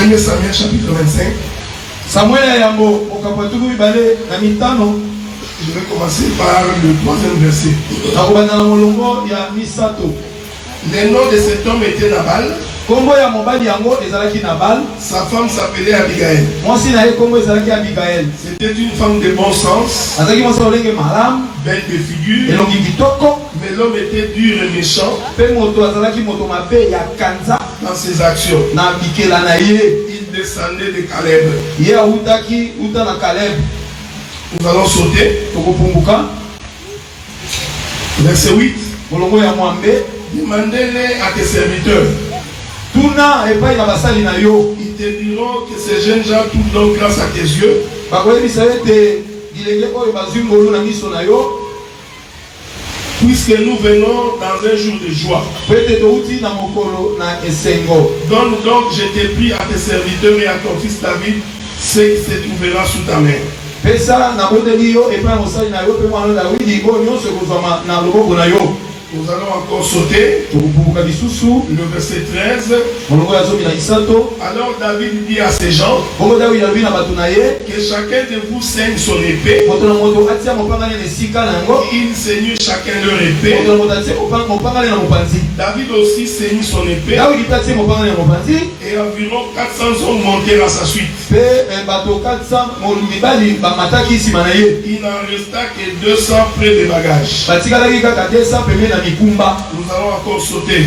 1 Samuel chapitre 25. Samuel Yambo, Okapatuku Bale, Namitano. Je vais commencer par le 3e verset. Le nom de cet homme était Nabal. Sa femme s'appelait Abigail. C'était une femme de bon sens, belle de figure, mais l'homme était dur et méchant dans ses actions. Il descendait de Caleb. Nous allons sauter. Verset 8. Demandez-les à tes serviteurs. Ils te diront que ces jeunes gens tournent donc grâce à tes yeux. Puisque nous venons dans un jour de joie. Donne donc, je t'ai pris à tes serviteurs et à ton fils David ce qui se trouvera sous ta main. Nous allons encore sauter. Le verset 13. Alors David dit à ces gens que chacun de vous saigne son épée. Ils saignent chacun leur épée. David aussi saignit son épée. Et environ 400 hommes montèrent à sa suite. Il n'en resta que 200 près des bagages. Nous allons encore sauter.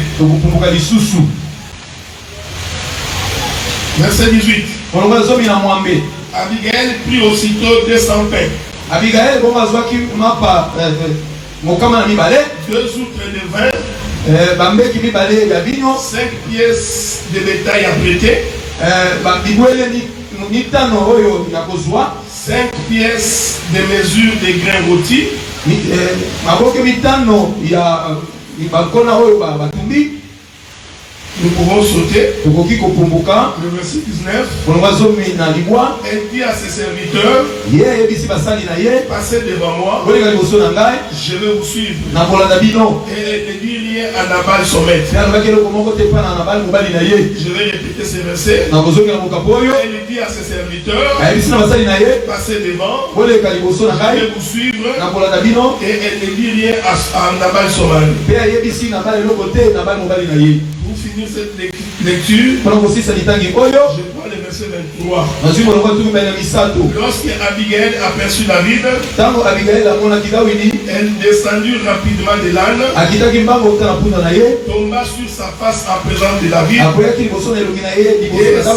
Verset 18. Abigail prit aussitôt 200 pains. 2 outres de vin. 5 pièces de bétail à prêter. 5 pièces de mesure de grains rôtis. Nous pouvons sauter. Le verset 19. Elle dit à ses serviteurs, passez devant moi, je vais vous suivre. Et elle dit rien à Nabal son maître. Je vais répéter ces versets. Elle dit à ses serviteurs, passez devant, je vais vous suivre. Et elle ne dit rien à Nabal son mari. Pour finir cette lecture, je prends le verset 23. Lorsque Abigail aperçut David, elle descendit rapidement de l'âne, tomba sur sa face en présence de David et se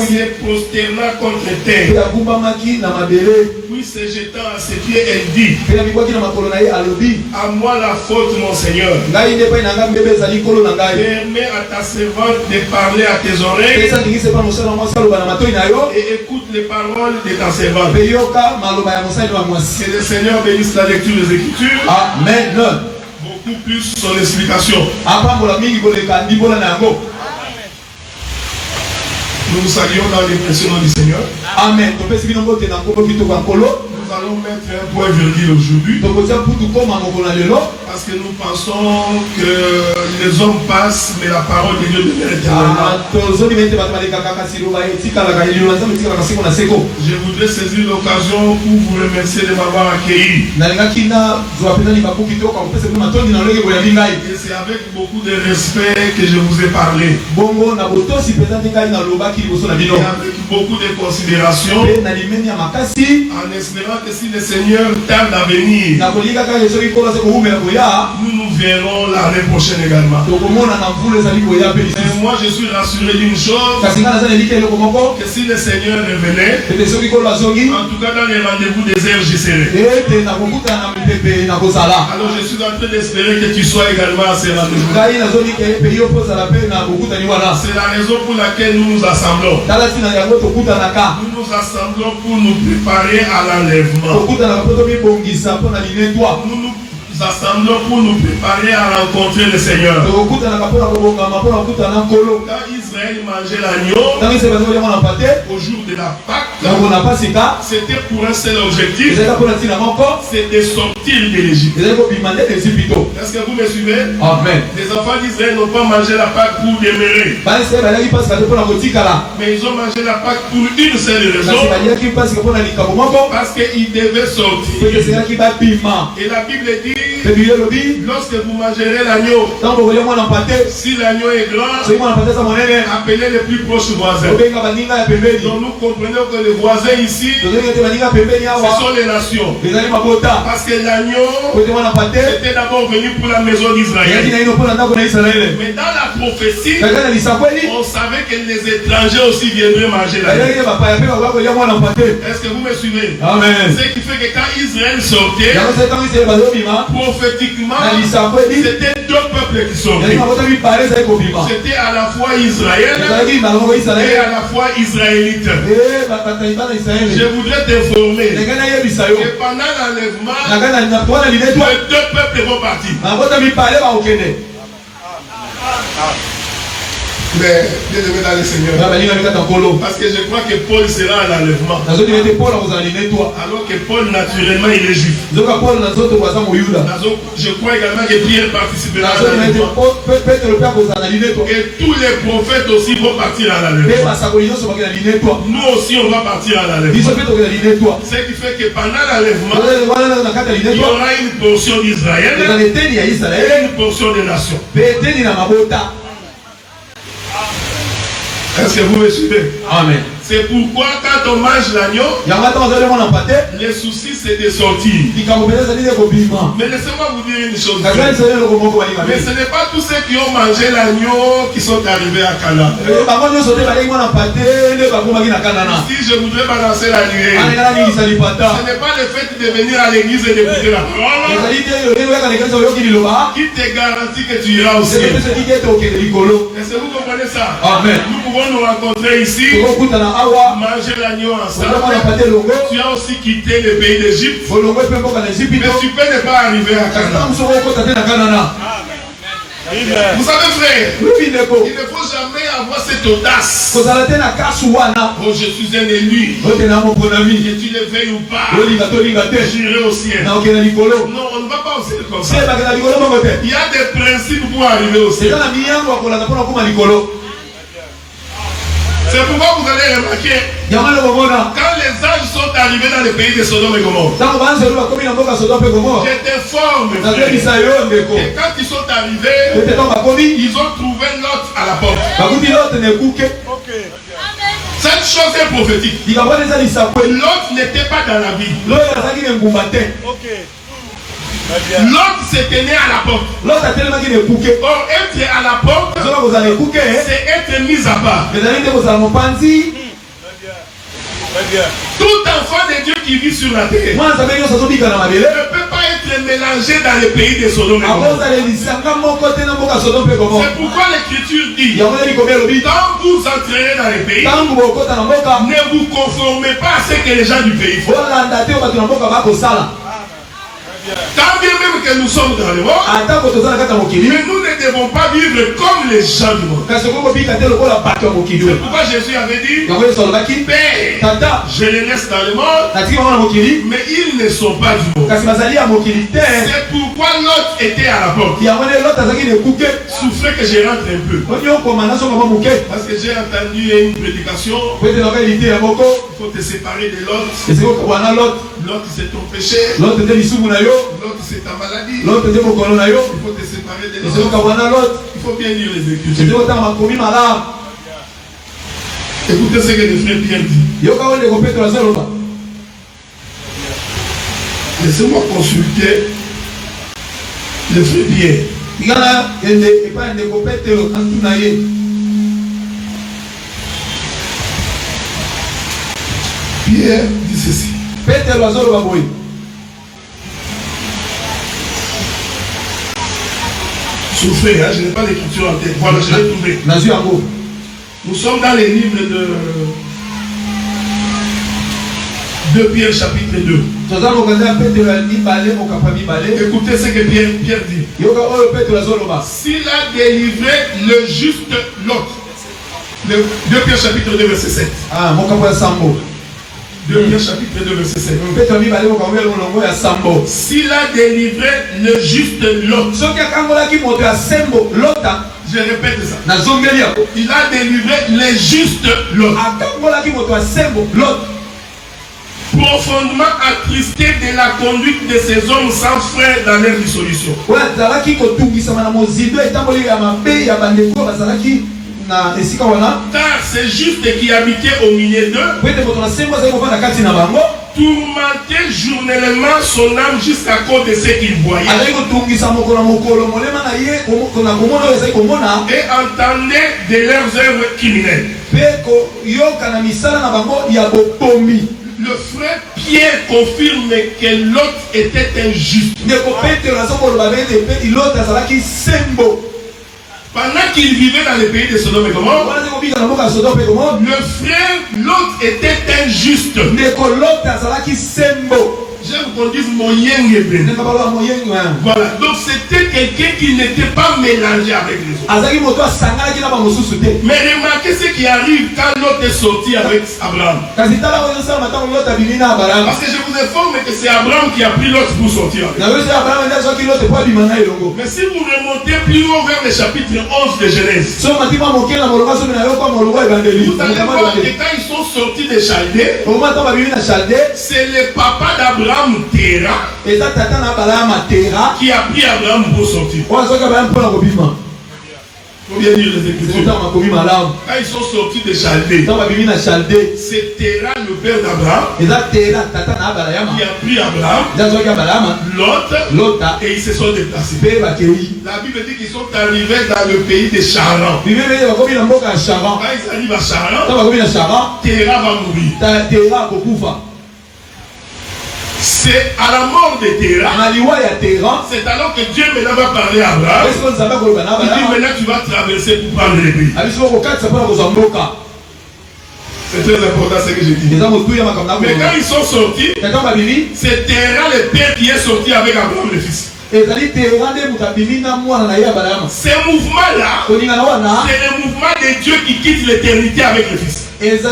prosterna contre terre. Puis se jetant à ses pieds, elle dit, à moi la faute, mon Seigneur. Permets à ta servante de parler à tes oreilles et écoute les paroles de ta servante. Que le Seigneur bénisse la lecture des Écritures. Amen. Beaucoup plus son explication. Nous vous saluons dans les précieux noms du Seigneur. Amen. Nous allons mettre un point virgule aujourd'hui. Parce que nous pensons que les hommes passent, mais la parole de Dieu demeure éternellement. Je voudrais saisir l'occasion pour vous remercier de m'avoir accueilli. Et c'est avec beaucoup de respect que je vous ai parlé. Et avec beaucoup de considération, en espérant que si le Seigneur tarde à venir, nous verrons l'année prochaine également. Et moi je suis rassuré d'une chose, que si le Seigneur revenait, en tout cas dans les rendez-vous des airs, je serai. Alors je suis en train d'espérer que tu sois également à ces rendez-vous. C'est la raison pour laquelle nous nous assemblons. Nous nous assemblons pour nous préparer à l'enlèvement. Nous nous assemblons pour nous préparer à rencontrer le Seigneur. Quand Israël mangeait l'agneau au jour de la Pâque, c'était pour un seul objectif, c'est de sortir de l'Égypte. Est-ce que vous me suivez? Amen. Les enfants d'Israël n'ont pas mangé la Pâque pour demeurer, mais ils ont mangé la Pâque pour une seule raison, parce qu'ils devaient sortir. Et la Bible dit, lorsque vous mangerez l'agneau, si l'agneau est grand, appelez les plus proches voisins. Donc nous comprenons que les voisins ici, ce sont les nations. Parce que l'agneau était d'abord venu pour la maison d'Israël. Mais dans la prophétie, on savait que les étrangers aussi viendraient manger l'agneau. Est-ce que vous me suivez? Amen. Ce qui fait que quand Israël sortait, prophétiquement, c'était deux peuples qui sortaient. C'était à la fois Israël et à la fois israélite. Je voudrais t'informer que pendant l'enlèvement, les deux peuples vont partir. Mais bien aimé dans le Seigneur, parce que je crois que Paul sera à l'enlèvement, alors que Paul naturellement il est juif. Je crois également que Pierre participera à l'enlèvement, et tous les prophètes aussi vont partir à l'enlèvement. Nous aussi on va partir à l'enlèvement. Ce qui fait que pendant l'enlèvement, il y aura une portion d'Israël et une portion des nations. Est-ce que vous me suivez? Amen. C'est pourquoi quand on mange l'agneau, le souci c'est de sortir. Mais laissez-moi vous dire une chose. Mais ce n'est pas tous ceux qui ont mangé l'agneau qui sont arrivés à Cana. Si je voudrais balancer la nuée, ce n'est pas le fait de venir à l'église et d'écouter la parole qui te garantit que tu iras au ciel. Est-ce que vous comprenez ça? Amen. Nous pouvons nous rencontrer ici, manger l'agneau ensemble. Tu as aussi quitté le pays d'Égypte, mais tu peux ne pas arriver à Canaan. Vous savez frère, il ne faut jamais avoir cette audace. Oh, je suis un élu, que tu le veuilles ou pas, j'irai au ciel. Non, on ne va pas au ciel comme ça. Il y a des principes pour arriver au ciel. C'est pourquoi vous allez remarquer, quand les âges sont arrivés dans le pays de Sodome et Gomorrhe, je t'informe que quand ils sont arrivés, ils ont trouvé Lot à la porte. Cette chose est prophétique. Lot n'était pas dans la ville. L'autre se tenait à la porte. Or, être à la porte, c'est être mis à part. Tout enfant de Dieu qui vit sur la terre ne peut pas être mélangé dans le pays de Sodome et Gomorrhe. C'est pourquoi l'Écriture dit, quand vous entrerez dans le pays, ne vous conformez pas à ce que les gens du pays font. Tant bien même que nous sommes dans le monde, mais nous ne devons pas vivre comme les gens du monde. C'est pourquoi Jésus avait dit, Père, je les laisse dans le monde, mais ils ne sont pas du monde. C'est pourquoi Lot était à la porte. Souffrez que je rentre un peu, parce que j'ai entendu une prédication. Il faut te séparer de Lot. Lot c'est ton péché. L'autre c'est ta maladie. Il faut te séparer de l'autre. Il faut bien lire les Écritures. Écoutez ce que le frère Pierre dit. Laissez-moi consulter le frère Pierre. Pierre dit ceci. Souffrez, hein, je n'ai pas l'écriture en tête. Voilà, je l'ai trouvé. Nous sommes dans les livres de 2 Pierre chapitre 2. Écoutez ce que Pierre dit. S'il a délivré le juste Lot. 2 Pierre chapitre 2 verset 7. 2 Pierre chapitre 2 verset 7. S'il a délivré le juste Lot. Je répète ça. Il a délivré le juste Lot. Profondément attristé de la conduite de ces hommes sans frère dans leur dissolution. Car c'est juste qui habitait au milieu d'eux, tourmentait journellement son âme jusqu'à cause de ce qu'il voyait. Et entendait de leurs œuvres criminelles. Le frère Pierre confirme que l'autre était injuste. Pendant qu'il vivait dans le pays de Sodome et Gomorrhe, le frère l'autre était injuste. Je vous conduise moyen. Voilà, donc c'était quelqu'un qui n'était pas mélangé avec les autres. Mais remarquez ce qui arrive quand l'autre est sorti avec Abraham. Parce que je vous informe que c'est Abraham qui a pris l'autre pour sortir. Mais si vous remontez plus haut vers le chapitre 11 de Genèse, vous allez voir que quand ils sont sortis de Chaldée, c'est le papa d'Abraham, Terah, qui a pris Abraham pour sortir. Combien dire les Écritures? Quand ils sont sortis de Chaldée, c'est Terah, le père d'Abraham, qui a pris Abraham, Lot, et ils se sont déplacés. La Bible dit qu'ils sont arrivés dans le pays de Charan. Quand ils arrivent à Charan, Terah va mourir. C'est à la mort de Terah, c'est alors que Dieu maintenant va parler à Abraham. Il dit maintenant tu vas traverser pour prendre le pays. C'est très important ce que je dis. Mais quand ils sont sortis, c'est Terah le père qui est sorti avec Abraham le fils. Ce mouvement-là, c'est le mouvement de Dieu qui quitte l'éternité avec le fils. Je veux que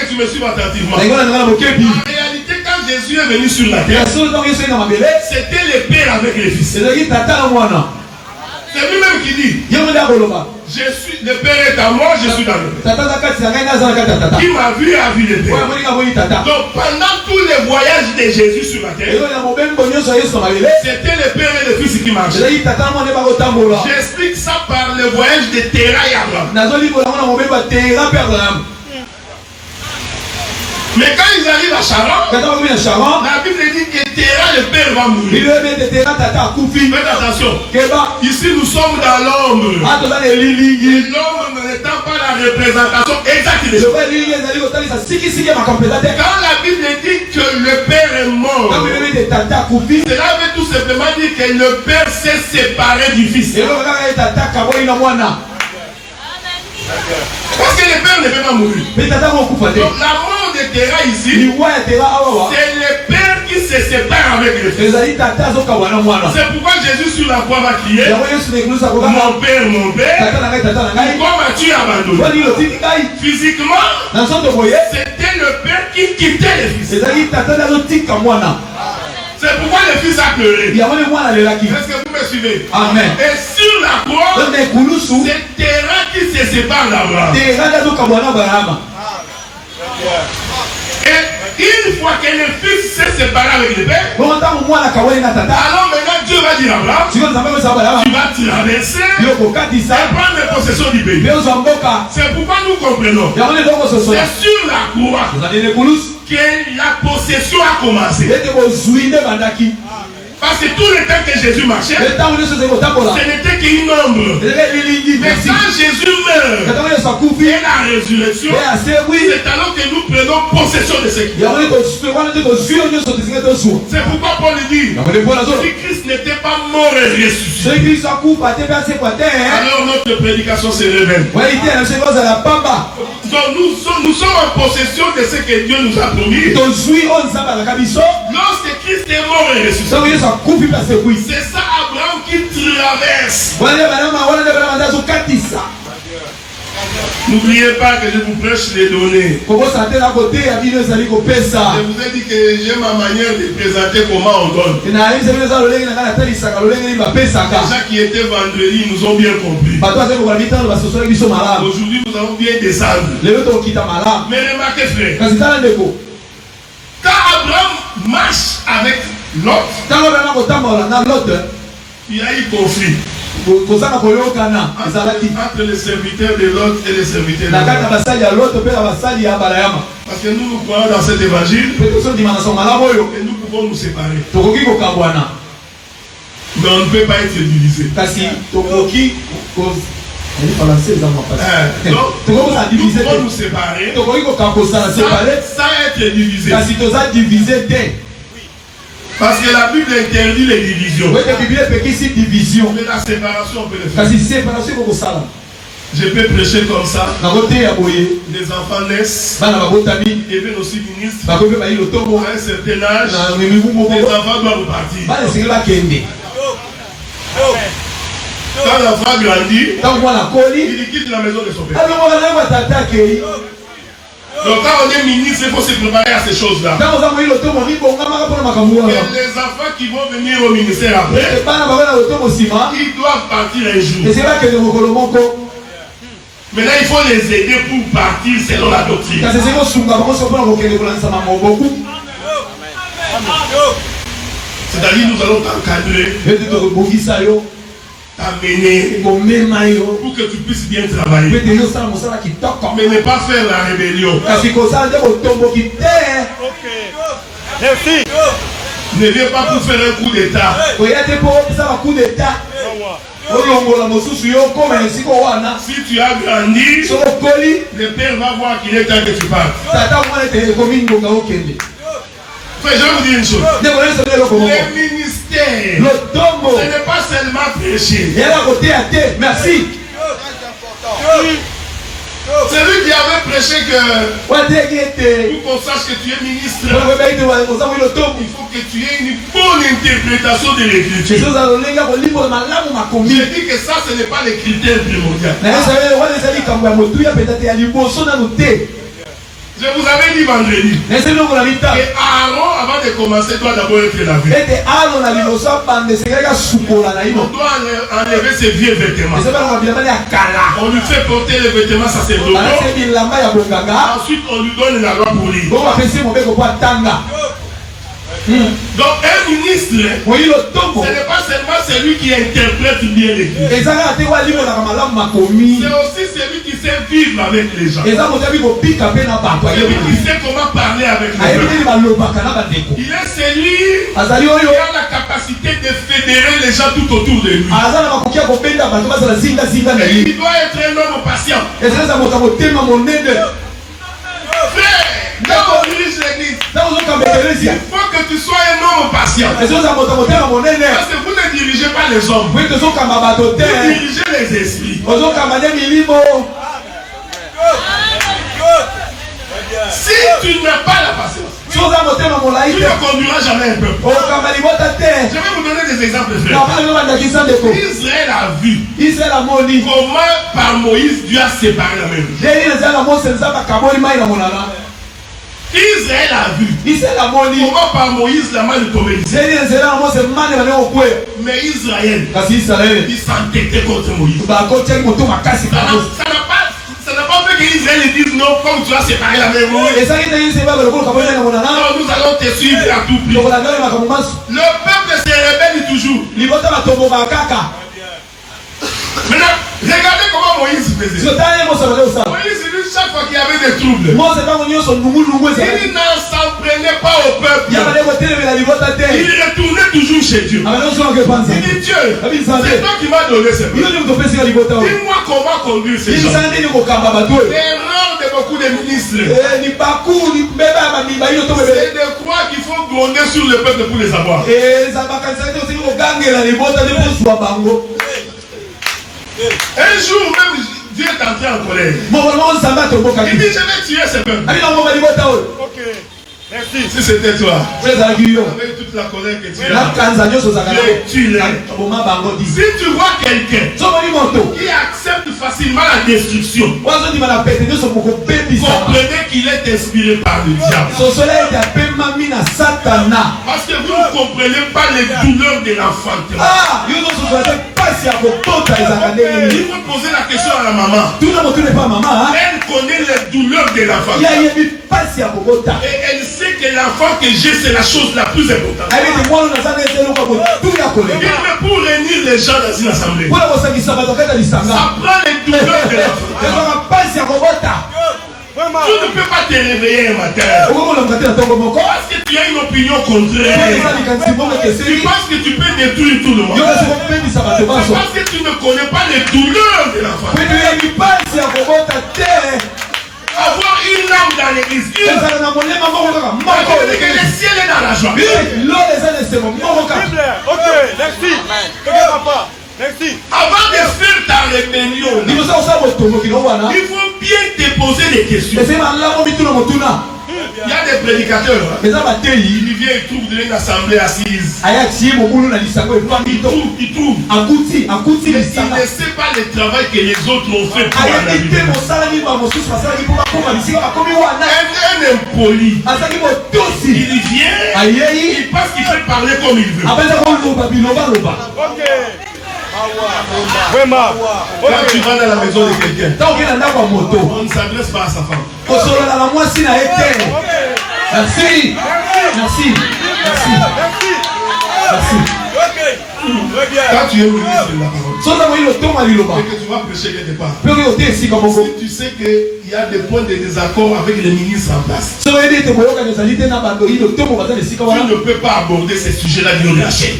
tu me suives attentivement. En réalité, quand Jésus est venu sur la terre, c'était le père avec le fils. C'est lui-même qui dit, je suis, le père est à moi, je suis dans le père. Qui m'a vu a vu le père. Donc pendant tous les voyages de Jésus sur la terre, c'était le père et le fils qui marchaient. J'explique ça par le voyage de Terah et Abraham. Mais quand ils arrivent à Charan, la Bible dit que Terah, le père, va mourir. Faites attention. Ici, nous sommes dans l'ombre. Et l'ombre n'étant pas la représentation exacte de Dieu. Quand la Bible dit que le père est mort, cela veut tout simplement dire que le père s'est séparé du fils. Parce que le père ne peut pas mourir. Donc la mort de Terah ici, c'est le père qui se sépare avec le fils. C'est pourquoi Jésus sur la croix va crier, mon père, pourquoi m'as-tu abandonné? Physiquement, c'était le père qui quittait le fils. C'est pourquoi le fils a pleuré. Est-ce que vous me suivez? Amen. Et sur la croix, c'est Terah qui se sépare d'Abraham. Et une fois que le fils s'est séparé avec le père, alors maintenant Dieu va dire à Abraham, tu vas traverser et prendre possession du pays. C'est pourquoi nous comprenons. C'est sur la croix que la possession a commencé. Parce que tout le temps que Jésus marchait, ce n'était qu'une ombre. Mais quand Jésus meurt et la résurrection, c'est alors que nous prenons possession de ce qui est. C'est pourquoi Paul dit, si Christ n'était pas mort et ressuscité, alors notre prédication se révèle. Donc nous sommes en possession de ce que Dieu nous a promis. Lorsque Christ est mort et ressuscité, c'est ça Abraham qui traverse. N'oubliez pas que je vous prêche les données. Je vous ai dit que j'ai ma manière de présenter comment on donne. Les gens qui étaient vendredi nous ont bien compris. Aujourd'hui nous allons bien descendre. Mais remarquez frère, quand Abraham marche avec Lot, il y a eu conflit entre les serviteurs de Lot et les serviteurs de Abraham. Parce que nous croyons dans cet évangile et nous pouvons nous séparer. Mais on ne peut pas être divisé. Donc, nous pouvons nous séparer sans être divisé. Parce que la Bible interdit les divisions. Mais la séparation, on peut le faire. Je peux prêcher comme ça. Les enfants naissent. Ils viennent aussi ministres. À un certain âge, les enfants doivent repartir. Quand l'enfant grandit, il quitte la maison de son père. Donc quand on est ministre, il faut se préparer à ces choses-là. Et les enfants qui vont venir au ministère après, ils doivent partir un jour. Maintenant, il faut les aider pour partir selon la doctrine. C'est-à-dire, nous allons t'encadrer, t'amener pour que tu puisses bien travailler. Mais ne pas faire la rébellion. Ne viens pas pour faire un coup d'état. Si tu as grandi, le père va voir qu'il est temps que tu partes. Je vais vous dire une chose. Les ministères, ce n'est pas seulement prêcher. Merci. Celui qui avait prêché que pour qu'on sache que tu es ministre, il faut que tu aies une bonne interprétation de l'écriture. Je dis que ça, ce n'est pas les critères primordiaux. Je vous avais dit vendredi que Aaron, avant de commencer, doit d'abord être lavé. On doit enlever ses vieux vêtements. On lui fait porter les vêtements sacerdotaux. Ensuite, on lui donne la loi pour lire. Donc un ministre, ce n'est pas seulement celui qui interprète bien l'église. C'est aussi celui qui sait vivre avec les gens. Celui qui sait comment parler avec les gens. Il est celui qui a la capacité de fédérer les gens tout autour de lui. Et il doit être un homme patient. Quand on dirige l'église, il faut que tu sois un homme patient. Parce que vous ne dirigez pas les hommes, vous dirigez les esprits. Si tu n'as pas la patience, tu ne conduiras jamais un peuple. Je vais vous donner des exemples. Israël a vu comment par Moïse Dieu a séparé la mer. Israël a vu comment par Moïse la main est tombée. Mais Israël, il s'entêtait contre Moïse. Ça n'a pas fait qu'Israël dise non, comme tu as séparé la mer. Non, nous allons te suivre à tout prix. Le peuple se rebelle toujours. Maintenant, regardez comment Moïse faisait. Moïse dit chaque fois qu'il y avait des troubles, il n'en s'en prenait pas au peuple. Il retournait toujours chez Dieu. Il dit Dieu, c'est toi qui m'as donné ce peuple. Dis-moi comment conduire ces gens. L'erreur de beaucoup de ministres, c'est de croire qu'il faut gronder sur le peuple pour les avoir. Un jour même, Dieu est entré en colère. Il dit je vais tuer ce peuple. Ok. Merci. Si c'était toi, avec toute la colère que tu as, tu si tu vois quelqu'un qui accepte facilement la destruction, comprenez qu'il est inspiré par le diable. Parce que vous ne comprenez pas les douleurs de l'enfantement. Il faut poser la question à la maman. Elle connaît les douleurs de l'enfantement. Et elle sait que l'enfant que j'ai, c'est la chose la plus importante. Mais pour réunir les gens dans une assemblée, ça prend les douleurs de l'enfant. Tu ne peux pas te réveiller un matin parce que tu as une opinion contraire. Tu penses que tu peux détruire tout le monde. Parce que tu ne connais pas les douleurs de l'enfant. Avoir une âme dans l'église. Le ciel est dans la joie. Ok, merci. Merci. Avant de faire ta rébellion, il faut bien te poser des questions. Il y a des prédicateurs. Il vient et trouve dans une assemblée assise. Il trouve. Il ne sait pas le travail que les autres ont fait pour la vie. Un impoli. Il vient. Il pense qu'il peut parler comme il veut. Ok. Vraiment. Quand tu vas dans la maison de quelqu'un, on ne s'adresse pas à sa femme. Merci. Quand tu es au ministre de la parole et que tu vas prêcher quelque part, si tu sais qu'il y a des points de désaccord avec les ministres en place, tu ne peux pas aborder ces sujets-là de la chaîne.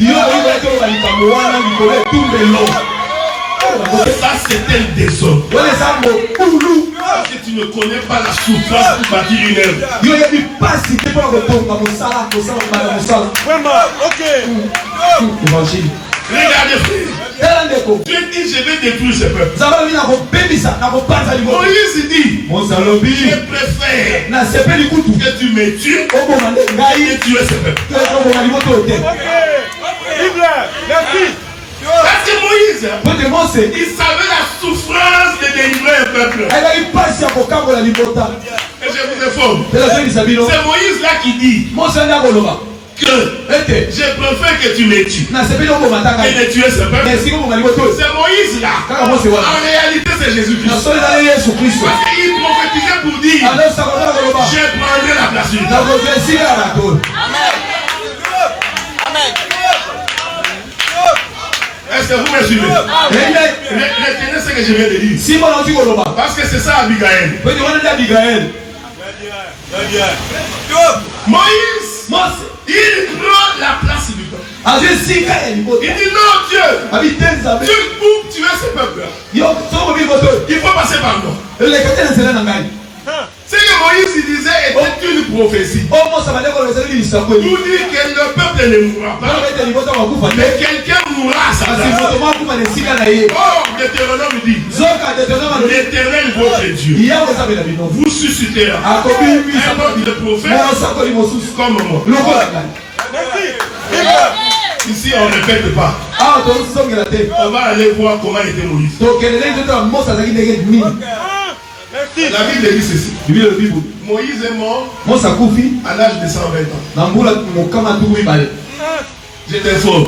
Ça, c'est un désordre. Parce que tu ne connais pas la souffrance pour bâtir une œuvre. Vraiment, ok. Regardez, frère. Dieu dit, je vais détruire ce peuple. Moïse dit, je préfère que tu me tues que tuer ce peuple. Merci. Parce que Moïse, il savait la souffrance de délivrer un peuple. Et je vous informe, c'est Moïse là qui dit que je préfère que tu me tues que de tuer ce peuple. C'est Moïse là. En réalité, c'est Jésus-Christ. Parce qu'il prophétisait pour dire, je prendrai la place du temps. Est-ce que vous me suivez? Retenez ce que je viens de dire. Parce que c'est ça Abigail. Moïse, il prend la place du peuple. Il dit non Dieu, tu peux tuer ce peuple. Il faut passer par moi. Ce que Moïse disait était une prophétie. Pour dire que le peuple ne mourra pas, mais quelqu'un mourra à sa place. Or, Deutéronome dit, l'Éternel votre Dieu vous suscitera un autre prophète comme moi. Ici, on ne répète pas. On va aller voir comment était Moïse. La Bible dit ceci. Moïse est mort à l'âge de 120 ans. Je t'informe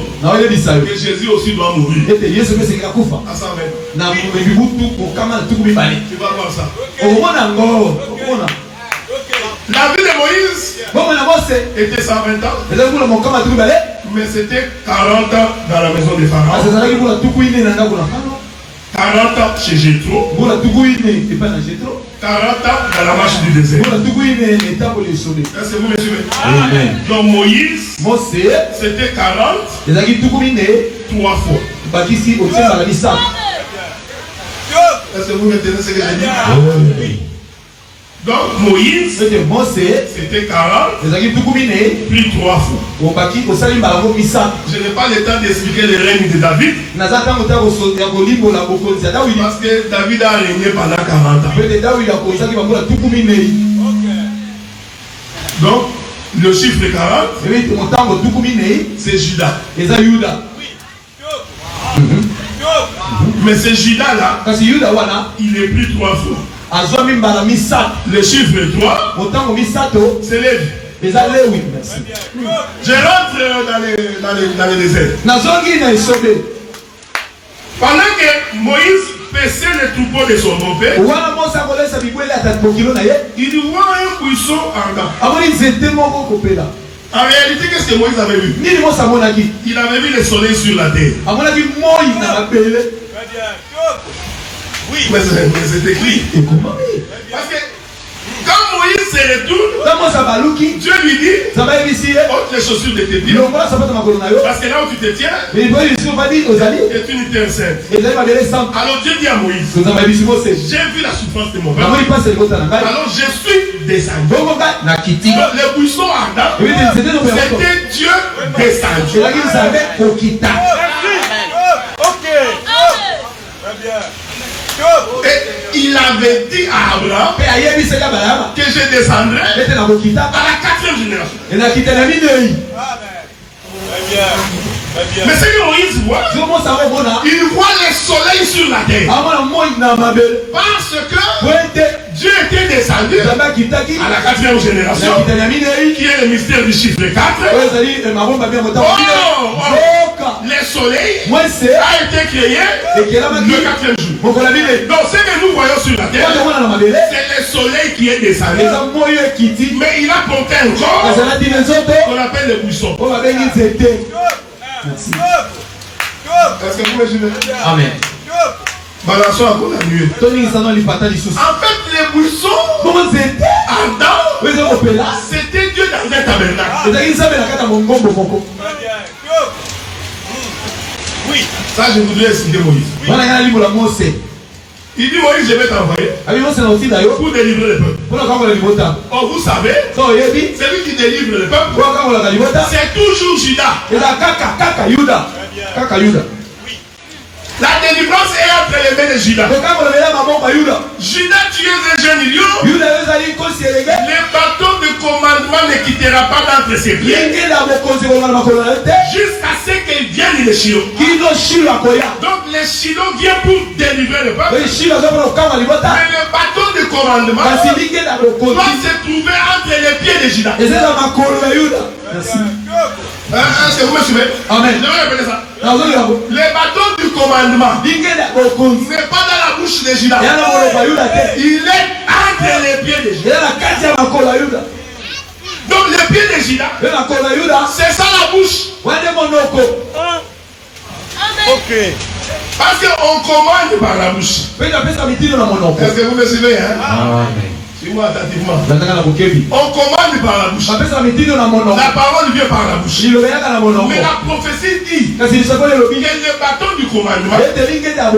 que Jésus aussi doit mourir à 120 ans. Tu vas voir ça. La vie de Moïse était 120 ans, mais c'était 40 ans dans la maison de Pharaon. 40 ans chez Jétro, 40 ans dans la marche du désert. Est-ce que vous me suivez? Donc Moïse, c'était 40 3 fois. Est-ce que vous retenez ce que j'ai dit? Donc Moïse, c'était 40, puis 3 fois. Je n'ai pas le temps d'expliquer le règne de David. Parce que David a régné pendant 40 ans. Donc, le chiffre 40, c'est Judas. Mais ce Judas-là, il est pris 3 fois. Le chiffre 3, c'est Lévi. Je rentre dans le désert. Pendant que Moïse paissait le troupeau de son beau-père, il voit un buisson ardent. En réalité, qu'est-ce que Moïse avait vu? Il avait vu le soleil sur la terre. Oui, mais c'est écrit. Parce que quand Moïse se retourne, Dieu lui dit, ôte les chaussures de tes pieds. Parce que là où tu te tiens, est une terre sainte. Alors Dieu dit à Moïse, j'ai vu la souffrance de mon peuple. Alors je suis descendu. Le buisson ardent, c'était Dieu descendu. Ok. Très bien. Et il avait dit à Abraham que je descendrai à la 4e génération. Mais ce que Moïse voit, il voit le soleil sur la terre. Parce que Dieu était descendu à la 4e génération, qui est le mystère du chiffre 4. Le soleil a été créé le 4e jour. Donc ce que nous voyons sur la terre, c'est le soleil qui est descendu. Mais il a porté un corps qu'on appelle le buisson. Merci. Est-ce que vous me suivez? Amen. Balançons encore la nuée. En fait, les buissons ardents, c'était Dieu dans un tabernacle. Oui, ça je voudrais expliquer Moïse. Il dit Moïse, je vais t'envoyer pour délivrer le peuple. Oh, vous savez, celui qui délivre le peuple, c'est toujours Judas. La délivrance est entre les mains de Judas. Judas tue un jeune lion. Le bâton de commandement ne quittera pas d'entre ses pieds jusqu'à ce qu'il vienne le Shiloh. Donc le Shiloh vient pour délivrer le peuple. Mais le bâton de commandement doit se trouver entre les pieds de Judas. Merci. Est-ce que vous me suivez? Amen. Je vais répéter ça. Le bâton du commandement n'est pas dans la bouche de Judas. Il est entre les pieds de Judas. Donc les pieds de Judas, c'est ça la bouche. Ok. Parce qu'on commande par la bouche. Est-ce que vous me suivez? Suis-moi attentivement. On commande par la bouche. La parole vient par la bouche. Mais la prophétie dit que le bâton du commandement ne quittera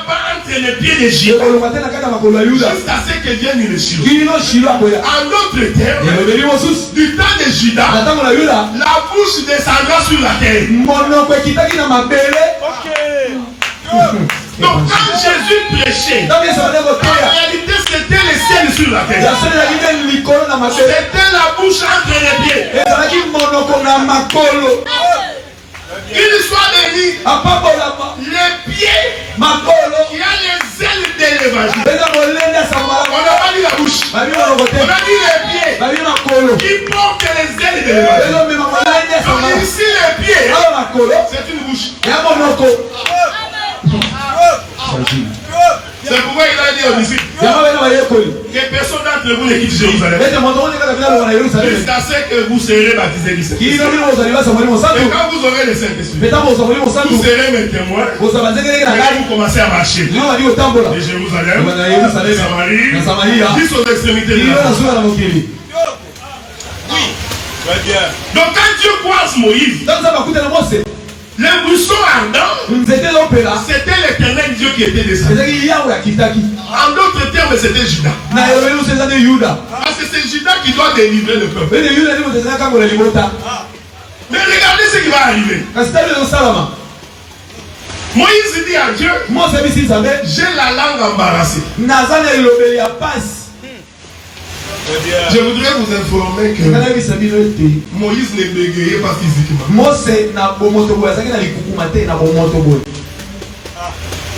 pas entre les pieds de Judas jusqu'à ce que vienne le Shiloh. En d'autres termes, du temps de Judas, la bouche descendra sur la terre. Donc quand Jésus prêchait, en réalité c'était le ciel sur la terre. C'était la bouche entre les pieds. Une histoire de lit. Les pieds qui a les ailes de l'évangile. On n'a pas dit la bouche. On a dit les pieds qui portent les ailes de l'évangile. Donc ici les pieds, c'est une bouche. C'est pourquoi il a dit aux disciples que personne d'entre vous ne quitte Jérusalem jusqu'à ce que vous serez baptisés du Saint-Esprit. Et quand vous aurez le Saint-Esprit, vous serez mes témoins. Et vous commencez à marcher de Jérusalem, Samarie, jusqu'aux extrémités de la terre. Oui, très bien. Donc quand Dieu croise Moïse, Le buisson ardent, c'était l'Éternel Dieu qui était descendu. En d'autres termes, c'était Judas. Parce que c'est Judas qui doit délivrer le peuple. Mais regardez ce qui va arriver. Moïse dit à Dieu, j'ai la langue embarrassée. Je voudrais vous informer que Moïse ne bégayait pas physiquement.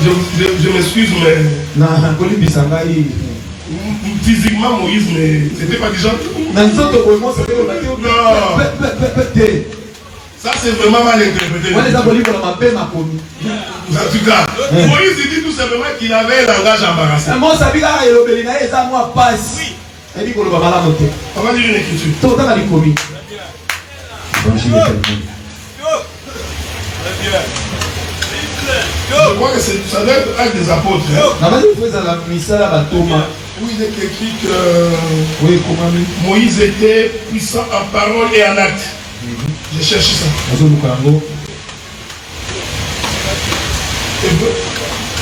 Je m'excuse, mais physiquement Moïse n'était pas du genre. Non. Ça c'est vraiment mal interprété. En tout cas, Moïse dit tout simplement qu'il avait un langage embarrassé. On va lire une écriture. Je crois que ça doit être Actes des Apôtres. Où il est écrit que Moïse était puissant en parole et en acte. Je cherche ça.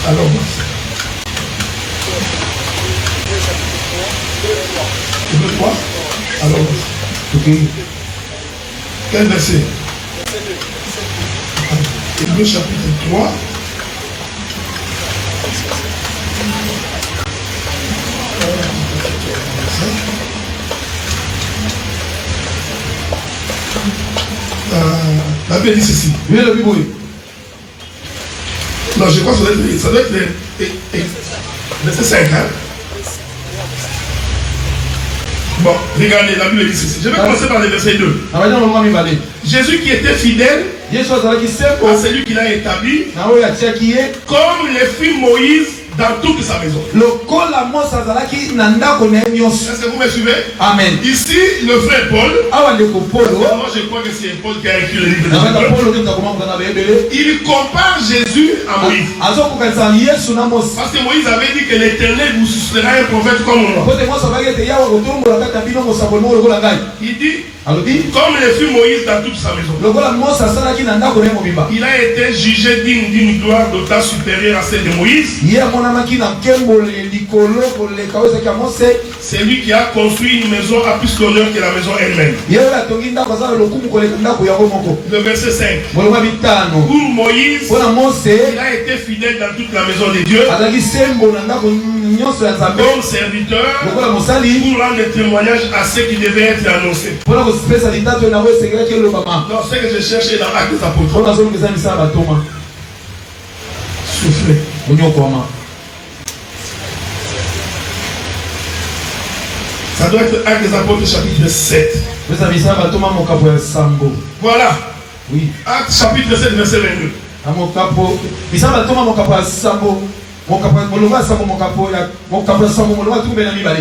Alors, Hébreux 3. Alors, quel verset? Hébreux chapitre 3. La Bible dit ceci. Non, je crois que ça doit être verset 5. Hein? Bon, regardez, la Bible dit ceci. Je vais commencer par le verset 2. Jésus qui était fidèle à celui qui l'a établi, comme le fit Moïse dans toute sa maison. Est-ce que vous me suivez? Amen. Ici, le frère Paul, moi je crois que c'est Paul qui a écrit le livre de il compare Jésus à Moïse. Parce que Moïse avait dit que l'Éternel vous suscitera un prophète comme moi. Il dit, comme le fut Moïse dans toute sa maison. Il a été jugé digne d'une gloire d'autant supérieure à celle de Moïse. C'est lui qui a construit une maison à plus d'honneur que la maison elle-même. Le verset 5. Pour Moïse, il a été fidèle dans toute la maison de Dieu, comme serviteur, pour rendre témoignage à ceux qui devaient être annoncés. Non, ce que je cherchais dans Actes des Apôtres. Soufflez. Ça doit être Actes des Apôtres chapitre 7. Voilà. Oui. Actes chapitre 7 verset 22.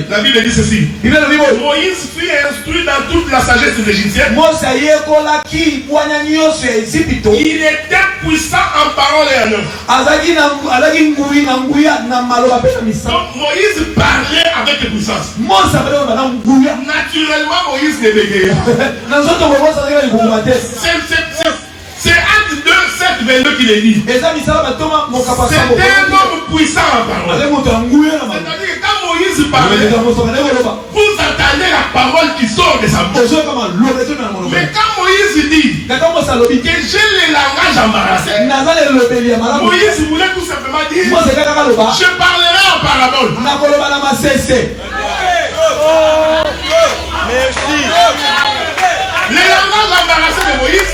La Bible dit ceci. Moïse fut instruit dans toute la sagesse des Égyptiens. Il était puissant en parole et en œuvre. Donc Moïse parlait avec puissance. Naturellement Moïse ne bégayait pas. C'est Acte 2, 7, 22 qui le dit. C'était un homme puissant en parole. C'est-à-dire que quand Moïse parlait, vous entendez la parole qui sort de sa bouche. Mais quand Moïse dit que j'ai le langage embarrassé, Moïse voulait tout simplement dire, je parlerai en parabole. Merci. Le langage embarrassé de Moïse,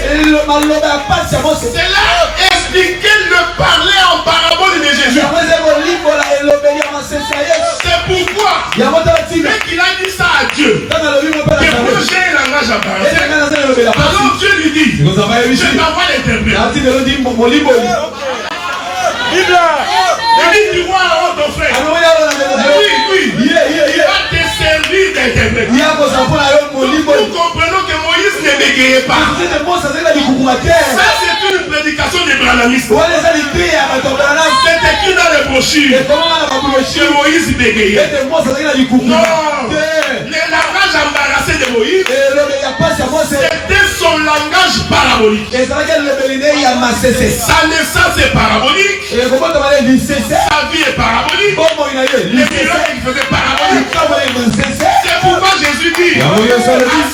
cela expliquait le parler en parabole de Jésus. C'est pourquoi, dès qu'il a dit ça à Dieu, que moi j'ai un langage embarrassé, alors Dieu lui dit, je t'envoie l'interprète. Il dit, tu vois ton frère. Oui. Il va te servir d'interprète. Nous comprenons que Moïse ne bégayait pas. Ça c'est une prédication des branhamistes. C'est écrit dans les brochures que Moïse bégayait. Non. Le langage embarrassé de Moïse, c'était son langage langage parabolique. Sa naissance est parabolique. Sa vie est parabolique. Les miracles qu'il faisait parabolique. C'est pourquoi Jésus dit à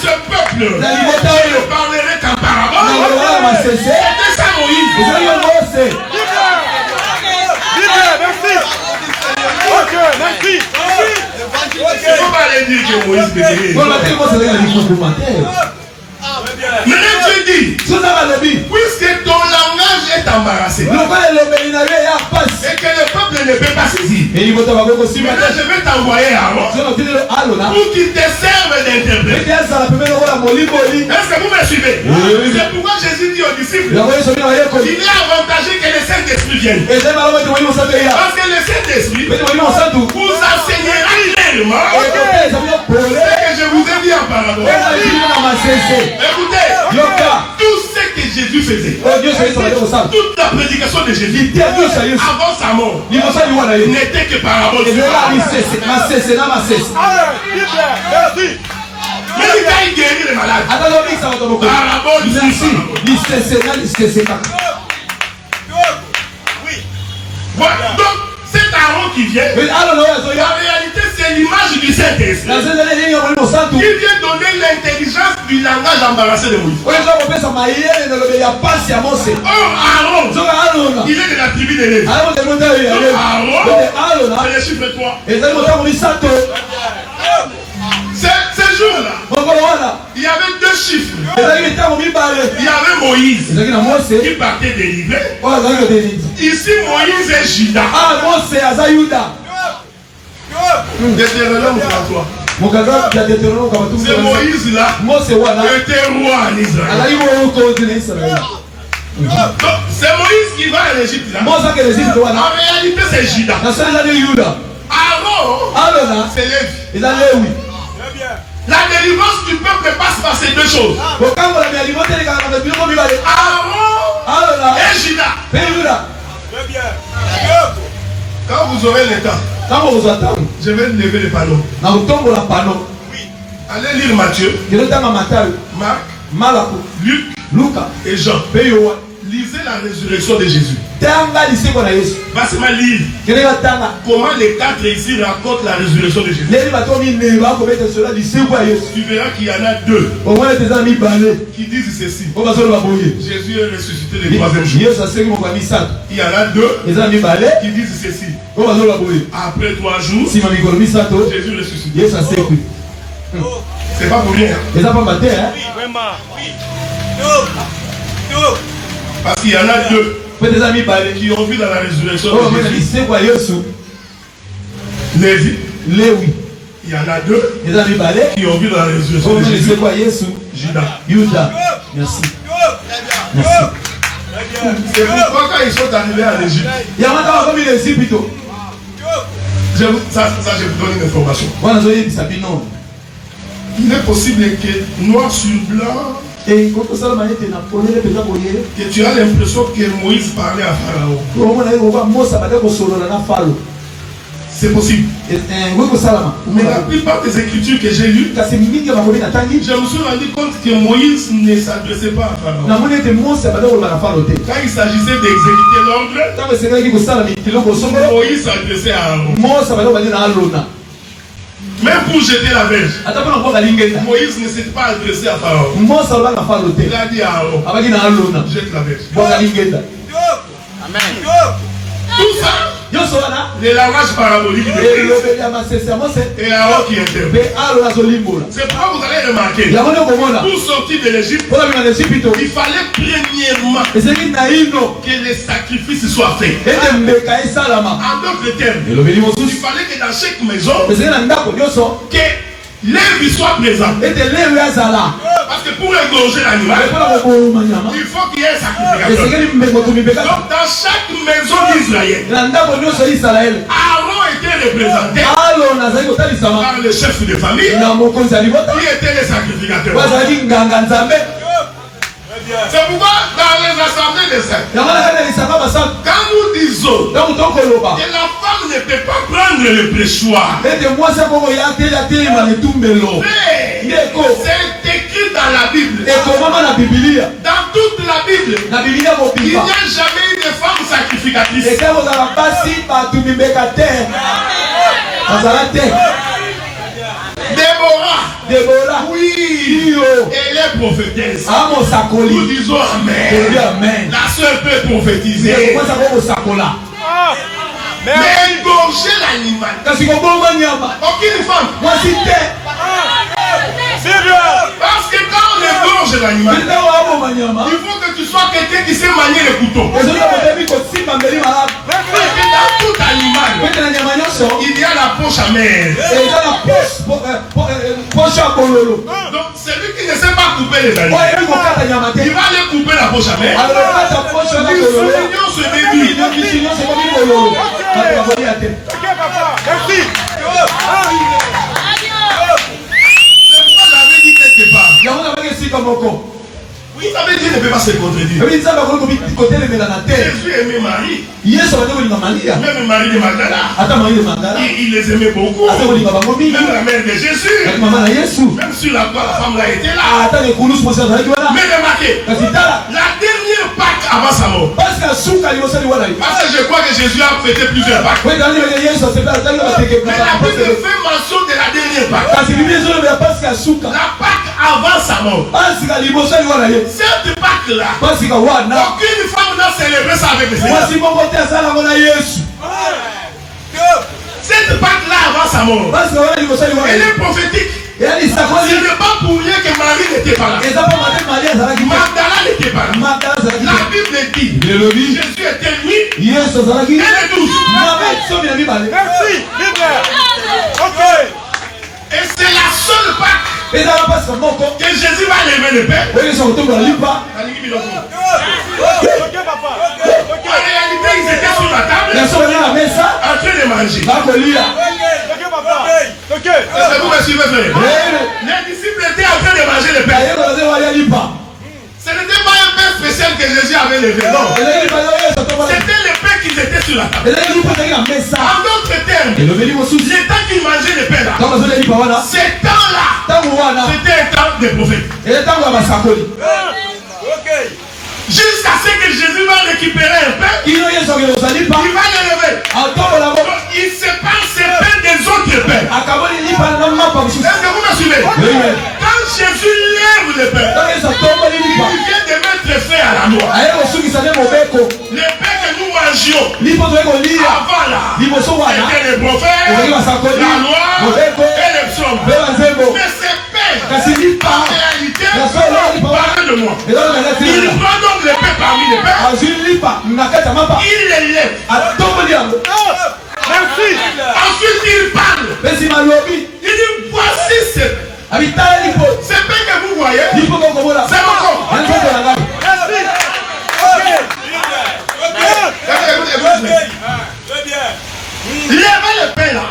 ce peuple, je parlerai qu'en parabole. C'était ça Moïse. Ok, merci. Il ne faut pas aller dire que Moïse bénit. Mais Dieu dit, puisque ton langage est embarrassé et que le peuple ne peut pas saisir, maintenant je vais t'envoyer Aaron pour qu'il te serve d'interprète. Est-ce que vous me suivez? C'est pourquoi Jésus dit aux disciples, il est avantageux que le Saint-Esprit vienne. Parce que le Saint-Esprit vous enseignera réellement ce que je vous ai dit en parabole. Écoutez, tout ce que Jésus faisait, toute la prédication de Jésus avant sa mort n'était que parabole. Mais il a guéri les malades. Parabole. Donc, c'est Aaron qui vient. En réalité, c'est l'image du Saint-Esprit qui vient donner l'intelligence du langage embarrassé de Moïse. Or, Aaron, il est de la tribu de Lévi. Aaron, c'est le chiffre 3. Ce jour-là, il y avait deux chiffres. Il y avait Moïse qui partait délivrer. Ici, Moïse et Juda. Deutéronome 33. C'est Moïse là qui était roi en Israël. C'est Moïse qui va en Égypte là. En réalité, c'est Juda. Aaron, c'est Lévi. La délivrance du peuple passe par ces deux choses. Aaron et Juda. Quand vous aurez le temps, je vais lever le panneau. Oui. Allez lire Matthieu, Marc, Luc et Jean. Lisez la résurrection de Jésus. Passez-moi lire comment les quatre ici racontent la résurrection de Jésus. Tu verras qu'il y en a deux qui disent ceci. Jésus est ressuscité le troisième jour. Il y en a deux qui disent ceci. Après 3 jours, Jésus est ressuscité. C'est pas pour rien. Oui, vraiment. Parce qu'il y en a deux qui ont vu dans la résurrection de Jésus. Lévi. Il y en a deux qui ont vu dans la résurrection de Jésus. Judas. Merci. C'est pourquoi quand ils sont arrivés en Égypte, je vous donne une information. Il est possible que noir sur blanc, que tu as l'impression que Moïse parlait à Pharaon. C'est possible. Mais la plupart des écritures que j'ai lues, je me suis rendu compte que Moïse ne s'adressait pas à Pharaon. Quand il s'agissait d'exécuter l'ordre, Moïse s'adressait à Aaron. Même pour jeter la verge, Moïse ne s'est pas adressé à Pharaon. Il a dit à Aaron, jette la verge. Amen. Tout ça, le langage parabolique de Christ et Aaron qui interprète. C'est pourquoi vous allez remarquer, pour sortir de l'Égypte, il fallait premièrement que les sacrifices soient faits. En d'autres termes, il fallait que dans chaque maison, que Lévi soit présent. Parce que pour égorger l'animal, il faut qu'il y ait un sacrificateur. Donc dans chaque maison d'Israël, Aaron était représenté par le chef de famille qui était le sacrificateur. C'est pourquoi dans les assemblées des saints, quand nous disons que la femme ne peut pas prendre le pressoir, c'est écrit dans la Bible. Et comment dans la Bible? Dans toute la Bible. La Bible Il n'y a jamais eu de femme sacrificatrice. Et quand vous avez passé par tout le Déborah. Oui. Elle est prophétesse. Nous disons Amen. La sœur peut prophétiser. Mais égorger l'animal. Aucune femme. Parce que quand on égorge l'animal, il faut que tu sois quelqu'un qui sait manier le couteau. Parce que dans tout animal, il y a la poche amère. Donc celui qui ne sait pas couper les animaux, il va aller couper la poche amère. L'union se déduit. Merci. Vous savez, Dieu ne peut pas se contredire. Jésus aimait Marie. Même Marie de Magdala. Il les aimait beaucoup. Même la mère de Jésus. Même sur la croix, la femme là était là. Mais remarquez, la dernière Pâque avant sa mort. Parce que je crois que Jésus a fêté plusieurs Pâques. Mais la Bible fait mention de la dernière Pâque. La Pâque avant sa mort. Cette Pâque-là, aucune femme n'a célébré ça avec le Seigneur. Cette Pâque-là avant sa mort, elle est prophétique. Ce n'est pas pour rien que Marie n'était pas là. Magdala n'était pas là. La Bible dit Jésus était nuit et le 12. Merci. Ok. Et c'est la seule Pâque que Jésus va lever le Père. En réalité, ils étaient sur la table en train de manger. Est-ce que vous me suivez, frère? Les disciples étaient en train de manger le Père. Ce n'était pas un pain spécial que Jésus avait levé, non. C'était le pain qu'ils étaient sur la table. En d'autres termes, le temps qu'ils mangeaient le pain là, ce temps-là, c'était un temps de prophète. Jusqu'à ce que Jésus va récupérer un pain, il va le lever. Il sépare ses pains des autres pains. Est-ce que vous me suivez? Quand Jésus lève le pain, il vient de mettre fin à la loi. Le pain que nous mangions avant là, c'était les prophètes, la loi et les psaumes. Mais ces pains, en réalité, parlent de moi. Il prend donc le pain parmi les pains, il les lève. Merci. Ensuite il parle. Il dit voici ce pain que vous voyez. C'est mon corps. Lèvez le pain là.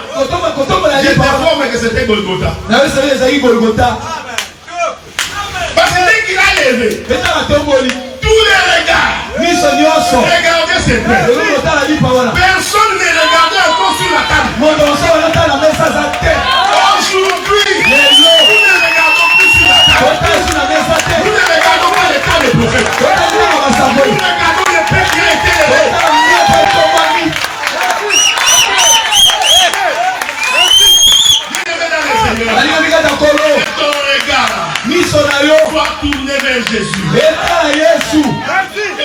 J'ai informé que c'était Golgotha. Parce que dès qu'il a levé, tous les regards regardaient ce pain. Personne ne regardait encore sur la table. Aujourd'hui, nous ne regardons plus sur la table. Nous ne regardons pas les tas de prophètes. Nous regardons le pain qui a été levé. Ton regard doit tourner vers Jésus. Et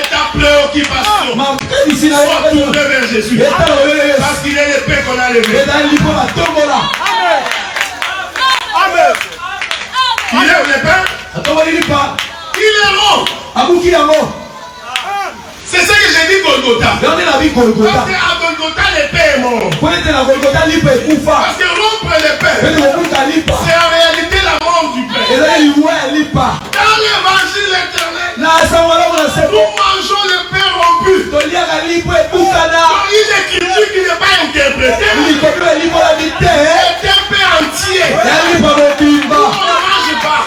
ta préoccupation doit tourner vers Jésus. Parce qu'il est le pain qu'on a levé. Amen. Il lève le pain. Il est rond. C'est ce que j'ai dit Golgotha. Parce qu'à Golgotha, le pain est mort. Parce que rompre le pain, c'est en réalité la mort du pain. Dans l'évangile éternel, nous mangeons le pain rompu. Donc une écriture qui n'est pas interprétée est un pain entier. Nous ne mange pas.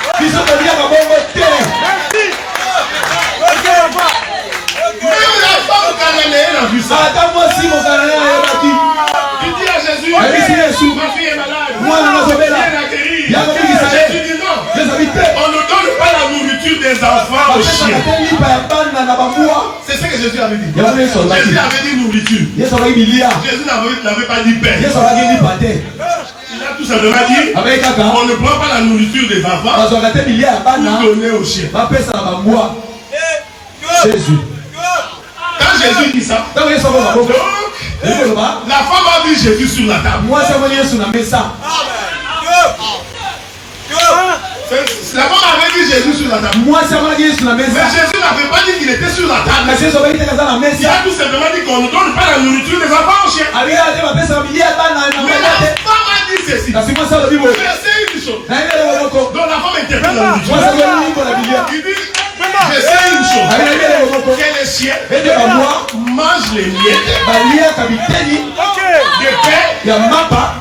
Même la femme cananéenne a vu ça. Il dit à Jésus, ma fille est malade. Viens la guérir. Jésus dit non. On ne donne pas aux chiens. C'est ce que Jésus avait dit. Jésus avait dit nourriture. Jésus n'avait pas dit paix. Il a tout simplement dit on ne prend pas la nourriture des enfants pour donner aux chiens. Jésus. Quand Jésus dit ça, donc, la femme a vu Jésus sur la table. La femme avait vu Jésus sur la table. Mais Jésus n'avait pas dit qu'il était sur la table. Il a tout simplement dit qu'on ne donne pas la nourriture des enfants aux chiens. Mais la femme a dit ceci. C'est une chose. Donc la femme interprète la nourriture. Il dit je sais une chose. Que les chiens mangent les miettes de paix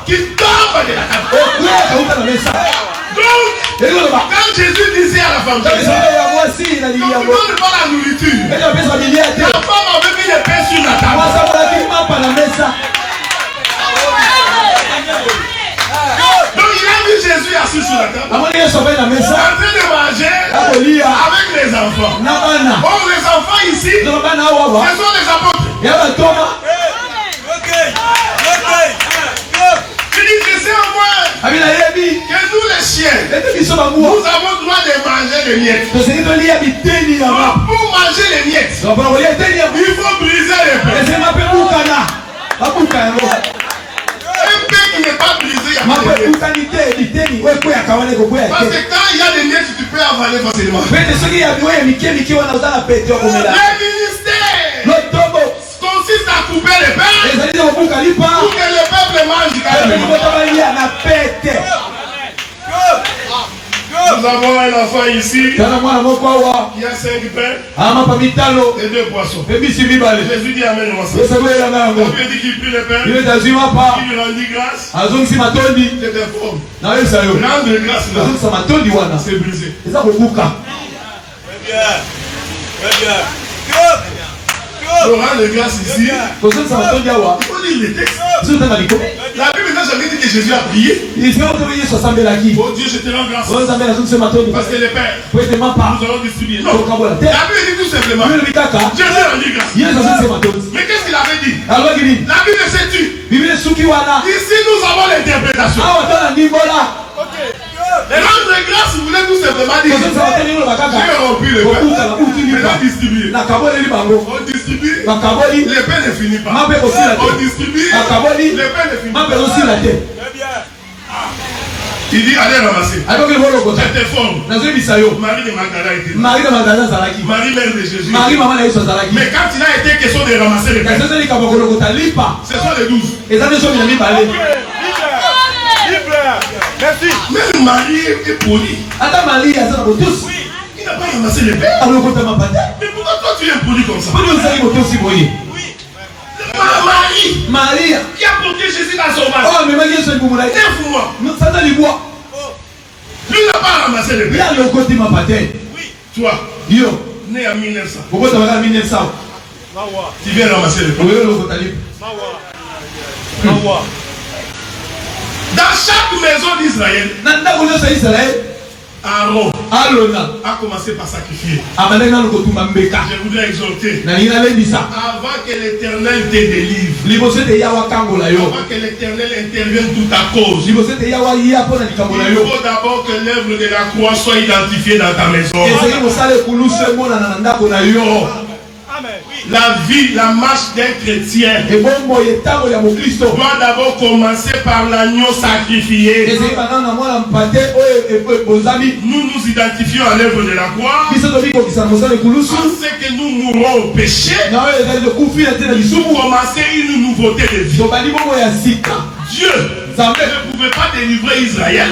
qui tombent de la table. Donc, quand Jésus disait à la femme, on ne donne pas la nourriture. La femme avait mis le pain sur la table. Donc il a vu Jésus assis sur la table, en train de manger avec les enfants. Or les enfants ici, ce sont les apôtres. Il dit je sais au moins que nous les chiens, nous avons droit de manger les miettes. Pour manger les miettes, il faut briser les pains. Un pain qui n'est pas brisé, il y a pas de miettes. Parce que quand il y a des miettes, tu peux avaler facilement. Le ministère consiste à couper les pains pour que le peuple mange carrément. Nous avons un enfant ici qui a 5 pains et 2 poissons. Jésus dit amen. Il dit qu'il prit les pains, il lui rendit grâce. C'était fort. Rendre grâce là, c'est brisé. Pour rendre grâce ici, il faut lire les textes. La Bible n'a jamais dit que Jésus a prié. Oh Dieu, je te rends grâce. Parce que les pères, nous allons distribuer. Non. La Bible dit tout simplement Jésus a rendu grâce. Mais qu'est-ce qu'il avait dit? La Bible s'est tue. Ici nous avons l'interprétation. Rendre grâce, vous voulez tout simplement dire Dieu a rempli le pain. Il a distribué. On distribue, le pain ne finit pas. On distribue, le pain ne finit pas. Il dit allez ramasser. J'étais fort. Marie de Magdala était là. Marie mère de Jésus. Mais quand il a été question de ramasser le pain, ce sont les 12. Merci. Même Marie est polie. Il n'a pas ramassé les pains. Mais pourquoi toi tu es impoli comme ça? Marie qui a porté Jésus dans son ventre 9 mois. Lui n'a pas ramassé les pains. Toi, né en 1900, tu viens ramasser les pains. Dans chaque maison d'Israël, Aaron a commencé par sacrifier. Je voudrais exhorter, avant que l'Éternel te délivre, avant que l'Éternel intervienne toute ta cause, il faut d'abord que l'œuvre de la croix soit identifiée dans ta maison. La vie, la marche d'un chrétien doit d'abord commencer par l'agneau sacrifié. Nous nous identifions à l'œuvre de la croix. On sait que nous mourrons au péché pour commencer une nouveauté de vie. Dieu ne pouvait pas délivrer Israël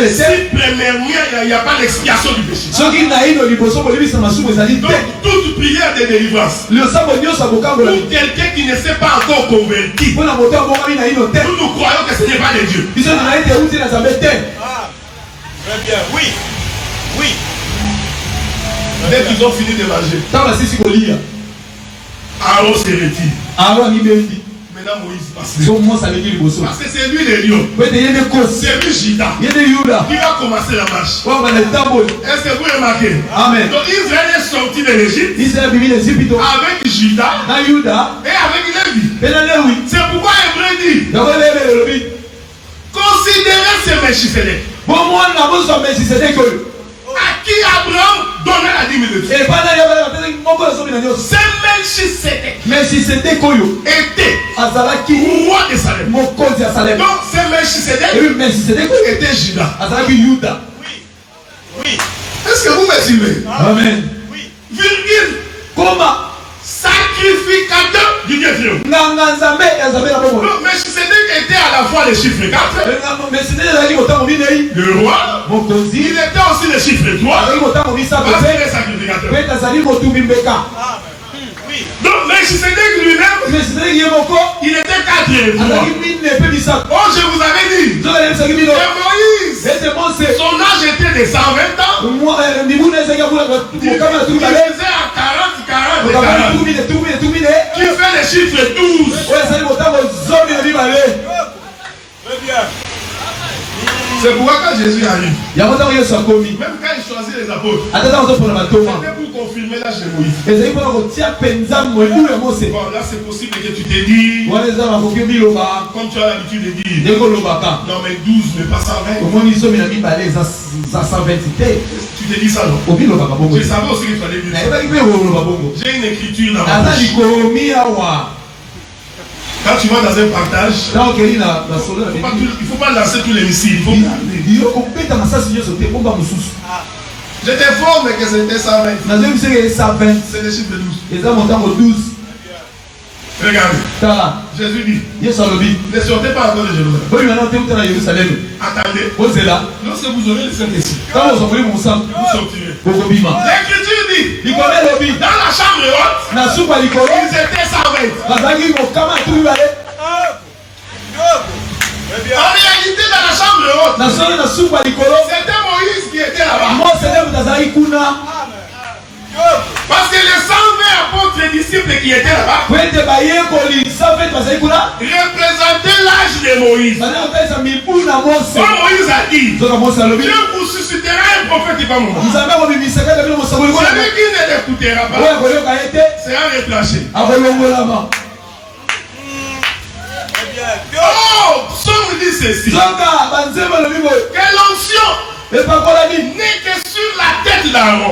si premièrement il n'y a pas l'expiation du péché. Donc toute prière de délivrance pour quelqu'un qui ne s'est pas encore converti, nous croyons que ce n'est pas de Dieu. Très bien, oui. Dès qu'ils ont fini de manger, Aaron se retire. maintenant Moïse passe. Parce que c'est lui le lion. C'est lui Juda. Qui va commencer la marche. Est-ce que vous remarquez? Amen. Donc Israël est sorti de l'Égypte avec Juda et avec Lévi. C'est pourquoi Hébreu dit considérez ce Melchisedec. À qui Abraham donnait la dîme de Dieu. C'est Melchisedec était roi de Salem. Donc c'est Melchisedec était Juda. Oui. Est-ce que vous me suivez? Amen. Oui. Virgule. Comment? Sacrificateur du Dieu vivant. Donc Melchisedec était à la fois le chiffre 4. Le roi. Il était aussi le chiffre 3. Parce qu'il est sacrificateur. Oui. Donc Melchisedec lui-même, il était 4. Oh, je vous avais dit que Moïse, son âge était de 120 ans. Il faisait à 40. Qui fait le chiffre 12. C'est pourquoi quand Jésus arrive, même quand il choisit les apôtres, c'était pour confirmer l'âge de Moïse. Bon, là c'est possible que tu te dis, comme tu as l'habitude de dire, non mais 12 mais pas 120. Tu te dis ça non? Je savais aussi qu'il fallait dire ça. J'ai une écriture dans ma bouche. Quand tu vas dans un partage, il ne faut pas lancer tous les missiles. J'étais fort, mais que c'était 120. C'est le chiffre de 12. Regardez. Jésus dit, ne sortez pas encore de Jérusalem. Attendez. Lorsque vous aurez le Saint-Esprit, vous sortirez. L'Écriture dit, dans la chambre haute, ils étaient 120. En réalité, dans la chambre haute, c'était Moïse qui était là-bas. Parce que les 120 apôtres et disciples qui étaient là-bas représentaient l'âge de Moïse. Comme Moïse a dit, Dieu vous suscitera un prophète qui va mourir. Celui qui ne l'écoutera pas sera retranché. Oh, Psaume dit ceci. Que l'onction n'est que sur la tête d'Aaron.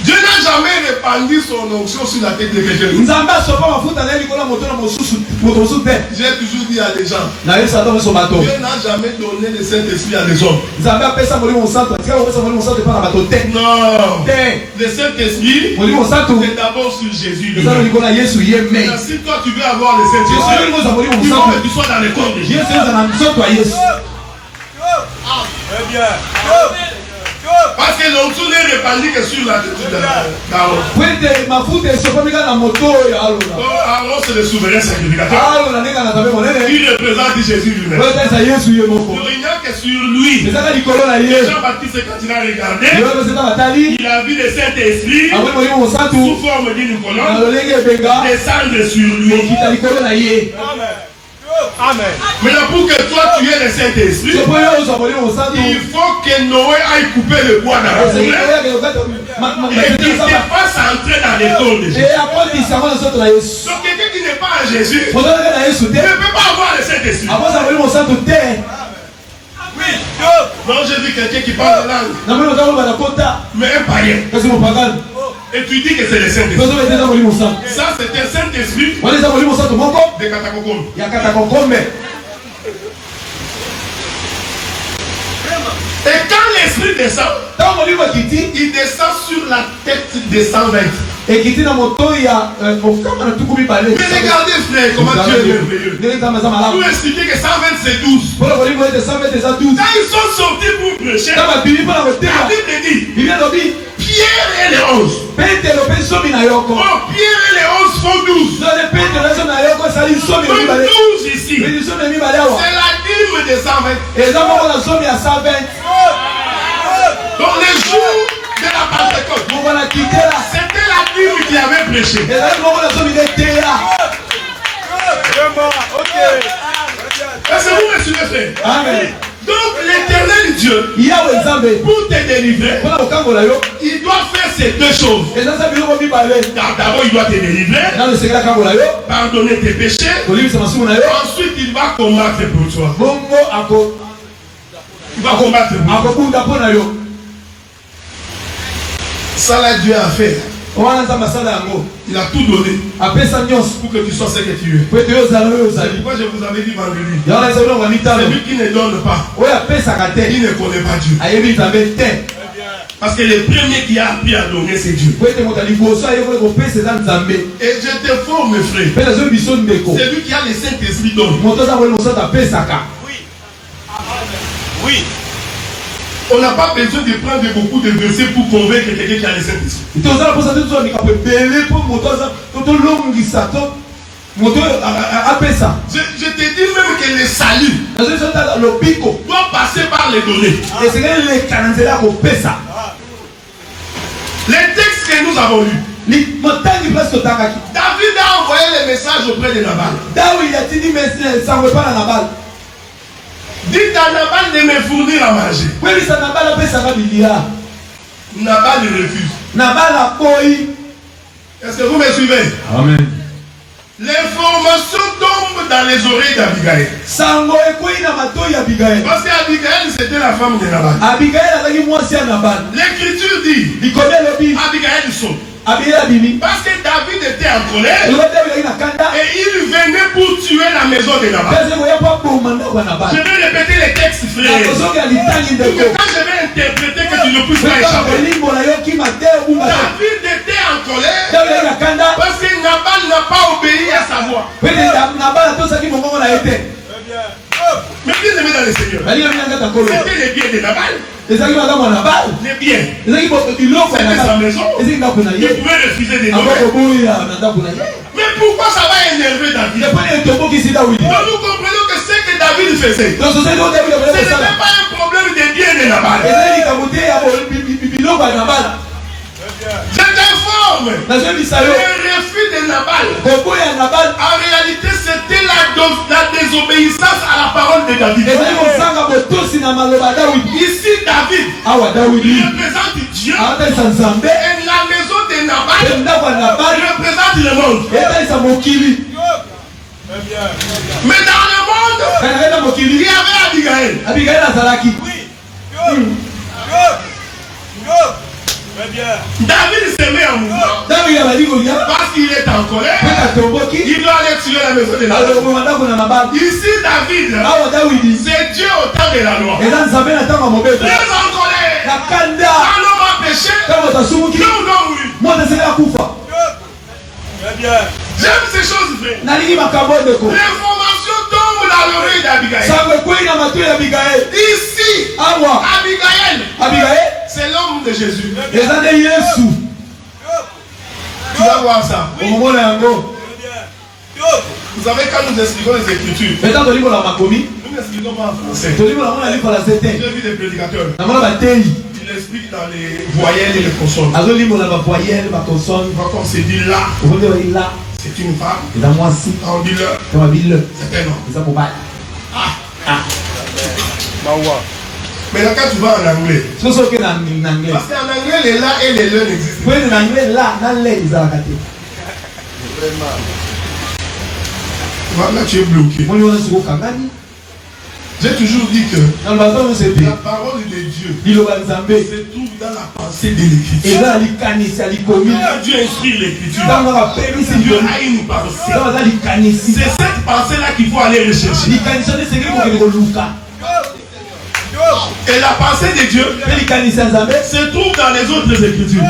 Dieu n'a jamais répandu son onction sur la tête de quelqu'un. J'ai toujours dit à des gens, Dieu n'a jamais donné le Saint-Esprit à des hommes. Non. Le Saint-Esprit est d'abord sur Jésus. Mais si toi tu veux avoir le Saint-Esprit, il faut que tu sois dans le corps de Jésus. Très bien. Parce que l'onction n'est répandue que sur la tête d'Aaron. Aaron c'est le souverain sacrificateur. Il représente Jésus lui-même. Il n'y a que sur lui. Jean-Baptiste, quand il a regardé, il a vu le Saint-Esprit sous forme d'une colonne descendre sur lui. Amen. Maintenant, pour que toi tu aies le Saint-Esprit, il faut que Noé aille couper le bois dans la forêt et qu'il ne pas s'entrer dans les corps de Jésus. Donc quelqu'un qui n'est pas à Jésus ne peut pas avoir le Saint-Esprit. Oui. Non, j'ai vu quelqu'un qui parle de langue, mais un païen. Et tu dis que c'est le Saint-Esprit. Ça, c'est un Saint-Esprit de Katakokombe. Et quand l'Esprit descend, il descend sur la tête des 120. Mais regardez frère, comment Dieu est merveilleux. Vous expliquez que 120 c'est 12. Quand ils sont sortis pour prêcher, la Bible dit Pierre et les 11. Oh, Pierre et les 11 font 12. Font 12 ici. C'est la dîme des 120. Donc les jours de la Pentecôte, c'était la dîme qui avait prêché. Est-ce que vous me suivez, frère? Amen. Donc l'éternel Dieu, pour te délivrer, il doit faire ces deux choses. D'abord, il doit te délivrer, pardonner tes péchés. Ensuite, il va combattre pour toi. Il va combattre pour toi. Ça, là, Dieu a fait. Il a tout donné pour que tu sois ce que tu es. Pourquoi je vous avais dit vendredi? Celui qui ne donne pas, il ne connaît pas Dieu. Parce que le premier qui a appris à donner, c'est Dieu. Et je te forme, mes frères. Celui qui a le Saint-Esprit donne. Oui. On n'a pas besoin de prendre beaucoup de versets pour convaincre quelqu'un qui a le Saint-Esprit. Je te dis même que le salut doit passer par les données. Les textes que nous avons lus, David a envoyé les messages auprès de Nabal. Dites à Nabal de me fournir à manger. Nabal refuse. Est-ce que vous me suivez? Amen. L'information tombe dans les oreilles d'Abigail. Parce qu'Abigail c'était la femme de Nabal. L'écriture dit Abigail saute. Parce que David était en colère et il venait pour tuer la maison de Nabal. Je vais répéter les textes, frère. Quand je vais interpréter que tu ne puisses pas échapper. David était en colère parce que Nabal n'a pas obéi à sa voix. Mais bien aimé dans le Seigneur, c'était les biens de Nabal. Les biens. C'était sa maison. Il pouvait refuser des donner. Mais pourquoi ça va énerver David? Donc nous comprenons que ce que David faisait, ce n'était pas un problème des biens de Nabal. Je t'informe, le refus de Nabal, en réalité c'était la désobéissance à la parole de David. Ici David représente Dieu et la maison de Nabal représente le monde. Mais dans le monde, il y avait Abigail. David se met en mouvement parce qu'il est en colère. Il doit aller tuer la maison de Nabal. Ici David, c'est Dieu au temps de la loi. Très en colère. Quand l'homme a péché, l'homme j'aime ces choses, frère. L'information tombe dans l'oreille d'Abigail. Ici, Abigail, c'est l'homme de Jésus. Tu vas voir ça. Vous savez, quand nous expliquons les Écritures, nous n'expliquons pas en français. J'ai vu des prédicateurs. Il explique dans les voyelles et les consonnes. Quand on se dit là, c'est une femme. Quand on dit le, c'est un homme. Mais là, quand tu vas en anglais, parce qu'en anglais, les là et les le n'existent pas. Voilà, tu es bloqué. J'ai toujours dit que la parole de Dieu se trouve dans la pensée de l'Écriture. Quand Dieu inspire l'Écriture, Dieu a une pensée. C'est cette pensée-là qu'il faut aller rechercher. Et la pensée de Dieu se trouve dans les autres Écritures.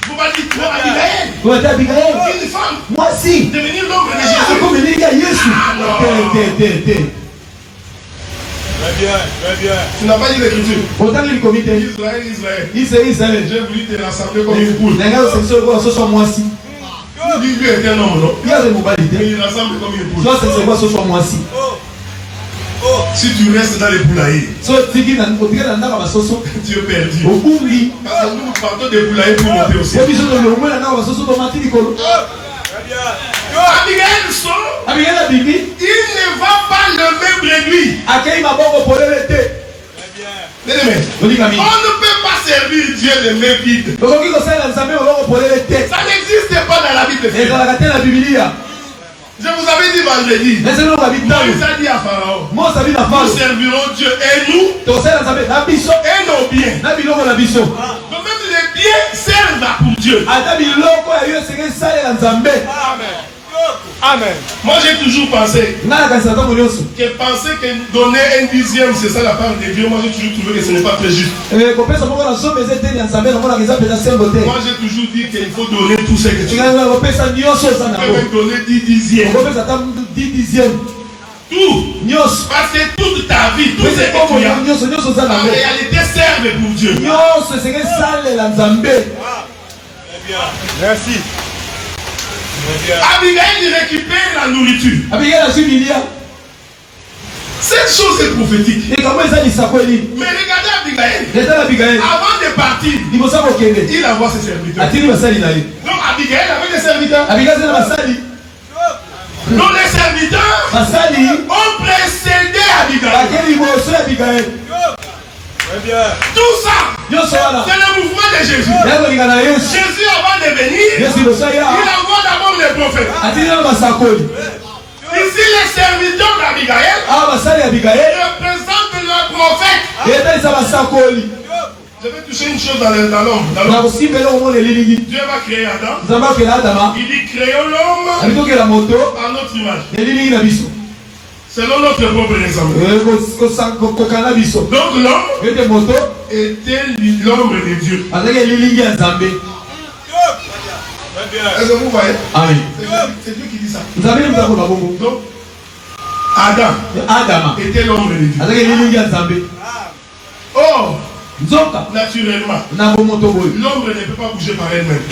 Vous m'avez dit, toi, Abigail, une femme, moi si, devenir l'homme de Jésus. Très bien. Tu n'as pas dit l'Écriture. Israël. J'ai voulu te rassembler comme une poule. Lui est un homme, non? Il rassemble comme une poule. Si tu restes dans les poulaillers, tu es perdu. Parce que nous partons des poulaillers pour monter au ciel. Abigail sort. Abigail a bibi. Il ne va pas le même réduit. Akei maboko pour l'été. On ne peut pas servir Dieu les mains vides. Ça n'existe pas dans la Bible. Je vous avais dit vendredi. Moïse a dit à Pharaon, nous servirons Dieu et nous et nos biens. Donc même les biens servent pour Dieu. Amen. Moi j'ai toujours pensé que donner un dixième c'est ça la part de Dieu. Moi j'ai toujours trouvé que ce n'est pas très juste. Moi j'ai toujours dit qu'il faut donner tout ce que tu as. Tu peux même donner 10 dixièmes. Tout. Parce que toute ta vie, tout ce que tu as, en réalité servent pour Dieu. Merci. Abigail récupère la nourriture. Cette chose est prophétique. Mais regardez Abigail. Avant de partir, il envoie ses serviteurs. Donc Abigail avait des serviteurs. Donc les serviteurs ont précédé Abigail. Tout ça, c'est le mouvement de Jésus. Jésus avant de venir, il envoie d'abord les prophètes. Ici les serviteurs d'Abigail représentent le prophète. Je vais toucher une chose dans l'homme. Dieu va créer Adam. Il dit créons l'homme à notre image. Selon notre propre exemple. Donc l'homme était l'ombre de Dieu. Est-ce que vous voyez? C'est Dieu qui dit ça. Donc Adam était l'ombre de Dieu. Or, naturellement, l'ombre ne peut pas bouger par elle-même.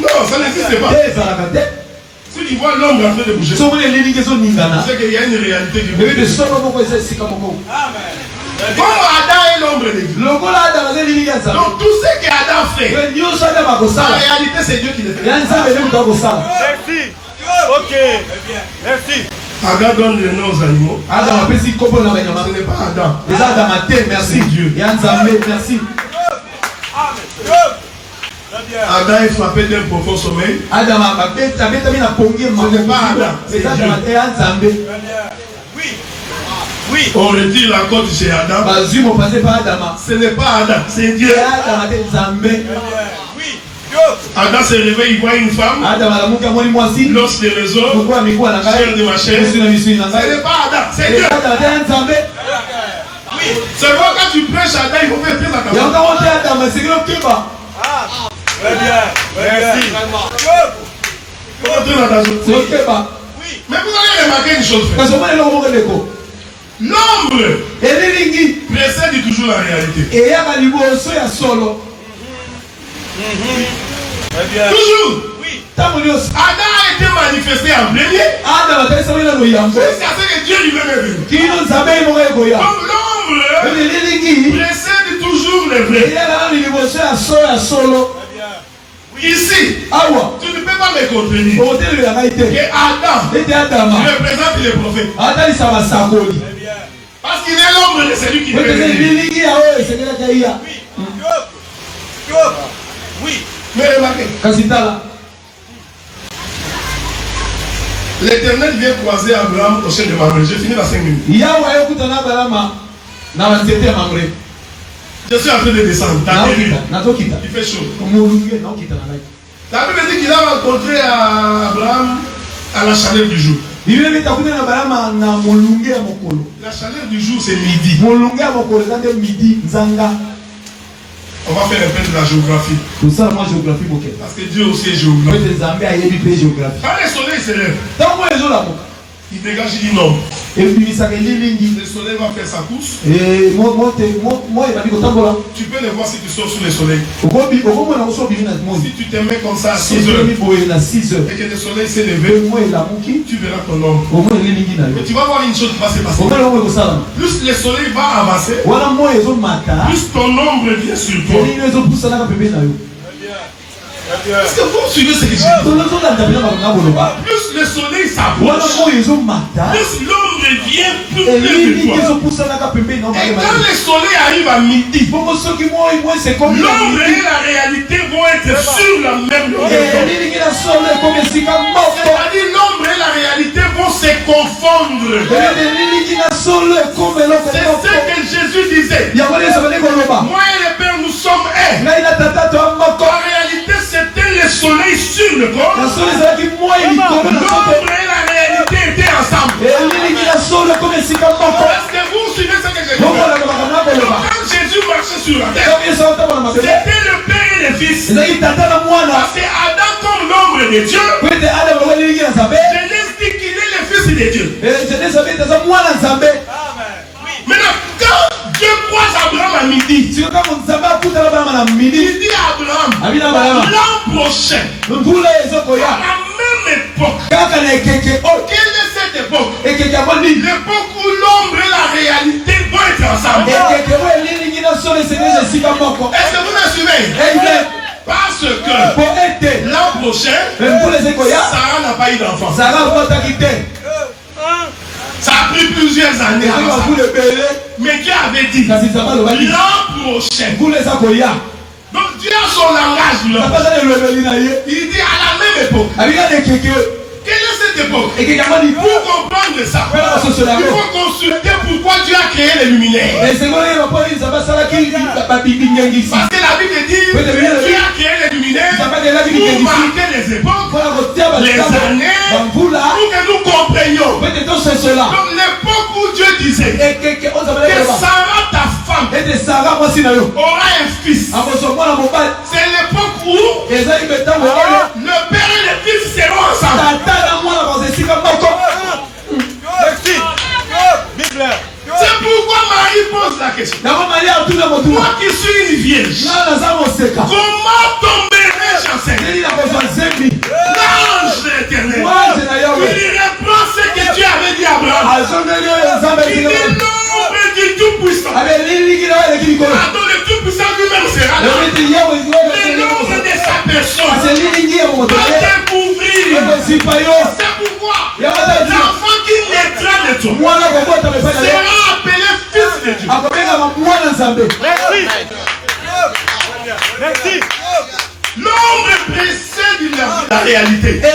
Non, ça n'existe pas. Si tu vois l'ombre en train de bouger, c'est qu'il y a une réalité qui bouge. Comme Adam est l'ombre de Dieu. Donc tout ce qu'Adam fait, en réalité c'est Dieu qui le fait. Merci. Ok. Merci. Adam donne le nom aux animaux. Ce n'est pas Adam. Merci Dieu. Merci. Adam est frappé d'un profond sommeil. Ce n'est pas Adam, c'est Dieu. Oui. On retire la côte chez Adam. Ce n'est pas Adam, c'est Dieu. Adam se réveille, il voit une femme. L'os de mes os, chair de ma chair. Ce n'est pas Adam, c'est Dieu. C'est vrai quand tu prêches Adam, il faut faire très attention. Très bien. Merci. Mais vous allez remarquer une chose. L'ombre précède toujours la réalité. Toujours. Adam a été manifesté en premier. Jusqu'à ce que Dieu lui-même est venu. Donc l'ombre précède toujours le vrai. Ici, tu ne peux pas me contredire que Adam représente les prophètes. Parce qu'il est l'ombre de celui qui fait. Oui. Mais remarquez, l'Éternel vient croiser Abraham au chêne de Mamré. J'ai fini dans 5 minutes. Je suis en train de descendre. Il fait chaud. La Bible dit qu'il a rencontré Abraham à la chaleur du jour. La chaleur du jour, c'est midi. On va faire un peu de la géographie. Parce que Dieu aussi est géographe. Quand le soleil se lève, il dégage, il dit non. Le soleil va faire sa course. Tu peux le voir si tu sors sous le soleil. Si tu te mets comme ça à 6 heures et que le soleil s'est levé, tu verras ton ombre. Mais tu vas voir une chose qui va se passer. Plus le soleil va avancer, plus ton ombre vient sur toi. Est-ce que vous suivez ce que je dis? Plus le soleil s'approche, plus l'ombre vient plus près de toi. Et quand le soleil arrive à midi, l'ombre et la réalité vont être sur la même longueur. C'est-à-dire l'ombre et la réalité vont se confondre. C'est ce que Jésus disait. Moi et le Père, nous sommes un. En réalité, c'était le soleil sur le corps. L'ombre et la réalité étaient ensemble. Est-ce que vous suivez ce que je dis? Quand Jésus marchait sur la terre, c'était le Père et le Fils. Parce que Adam, comme l'ombre de Dieu, Genèse dit qu'il est le Fils de Dieu. Maintenant, quand Dieu croise Abraham à midi, il dit à Abraham, l'an prochain, à la même époque, quelle est cette époque? L'époque où l'ombre et la réalité vont être ensemble. Est-ce que vous me suivez? Parce que l'an prochain, Sarah n'a pas eu d'enfant. Ça a pris plusieurs années. Mais Dieu avait dit l'an prochain. Donc Dieu a son langage. Il dit à la même époque. Quelle est cette époque? Pour comprendre ça, il faut consulter pourquoi Dieu a créé les luminaires. Parce que la Bible dit Dieu a créé les luminaires pour marquer les époques, les années, pour que nous comprenions. Donc l'époque où Dieu disait que Sarah, ta femme, aura un fils, c'est l'époque où le père et le fils seront ensemble. C'est pourquoi Marie pose la question. Moi qui suis une vierge, comment tomberai-je enceinte? L'ange éternel, il reprend ce que Dieu avait dit à Abraham. Il dit l'ombre du Tout-Puissant. Pardon, le Tout-Puissant lui-même sera là. Mais l'ombre de sa personne va découvrir. C'est pourquoi l'enfant qui naîtra de toi sera appelé fils de Dieu. Merci. L'ombre précède la réalité. Quand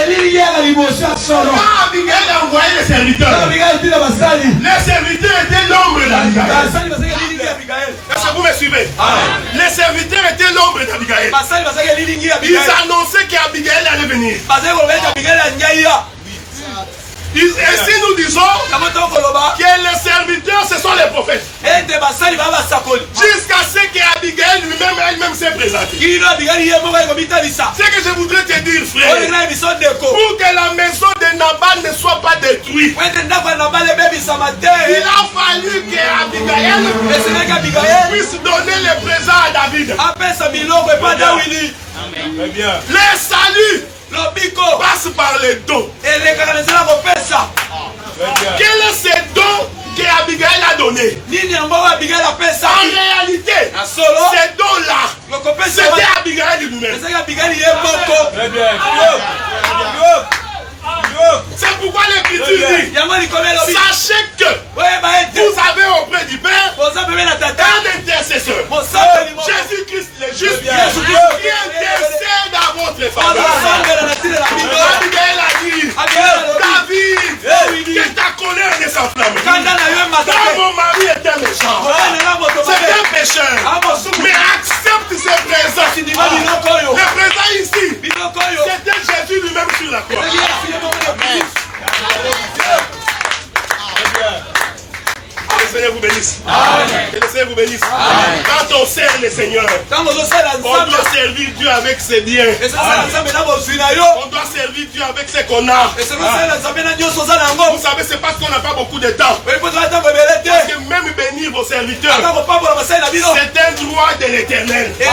Abigail a envoyé les serviteurs, les serviteurs étaient l'ombre d'Abigail. Est-ce que vous me suivez? Les serviteurs étaient l'ombre d'Abigail. Ils annonçaient qu'Abigail allait venir. Et si nous disons que les serviteurs, ce sont les prophètes, jusqu'à ce qu'Abigail elle-même s'est présentée. Ce que je voudrais te dire, frère, pour que la maison de Nabal ne soit pas détruite, il a fallu qu'Abigail puisse donner le présent à David. Les saluts passe par les dons. Quel est ce don qu'Abigail a donné? En réalité, ces dons-là, c'était Abigail lui-même. C'est pourquoi l'Écriture dit sachez que vous avez auprès du Père un intercesseur, Jésus-Christ le juste, qui intercède à votre faveur. Abigail a dit David, que ta colère ne s'enflamme. Quand mon mari était méchant, c'était un pécheur, mais accepte ses présents. Le présent ici, c'était Jésus lui-même sur la croix. Que le Seigneur vous bénisse. Que le Seigneur vous bénisse. Quand on sert le Seigneur, on doit servir Dieu avec ses biens. On doit servir Dieu avec ce qu'on a. Vous savez, c'est parce qu'on n'a pas beaucoup de temps. Parce que même bénir vos serviteurs, c'est un droit de l'Éternel. Et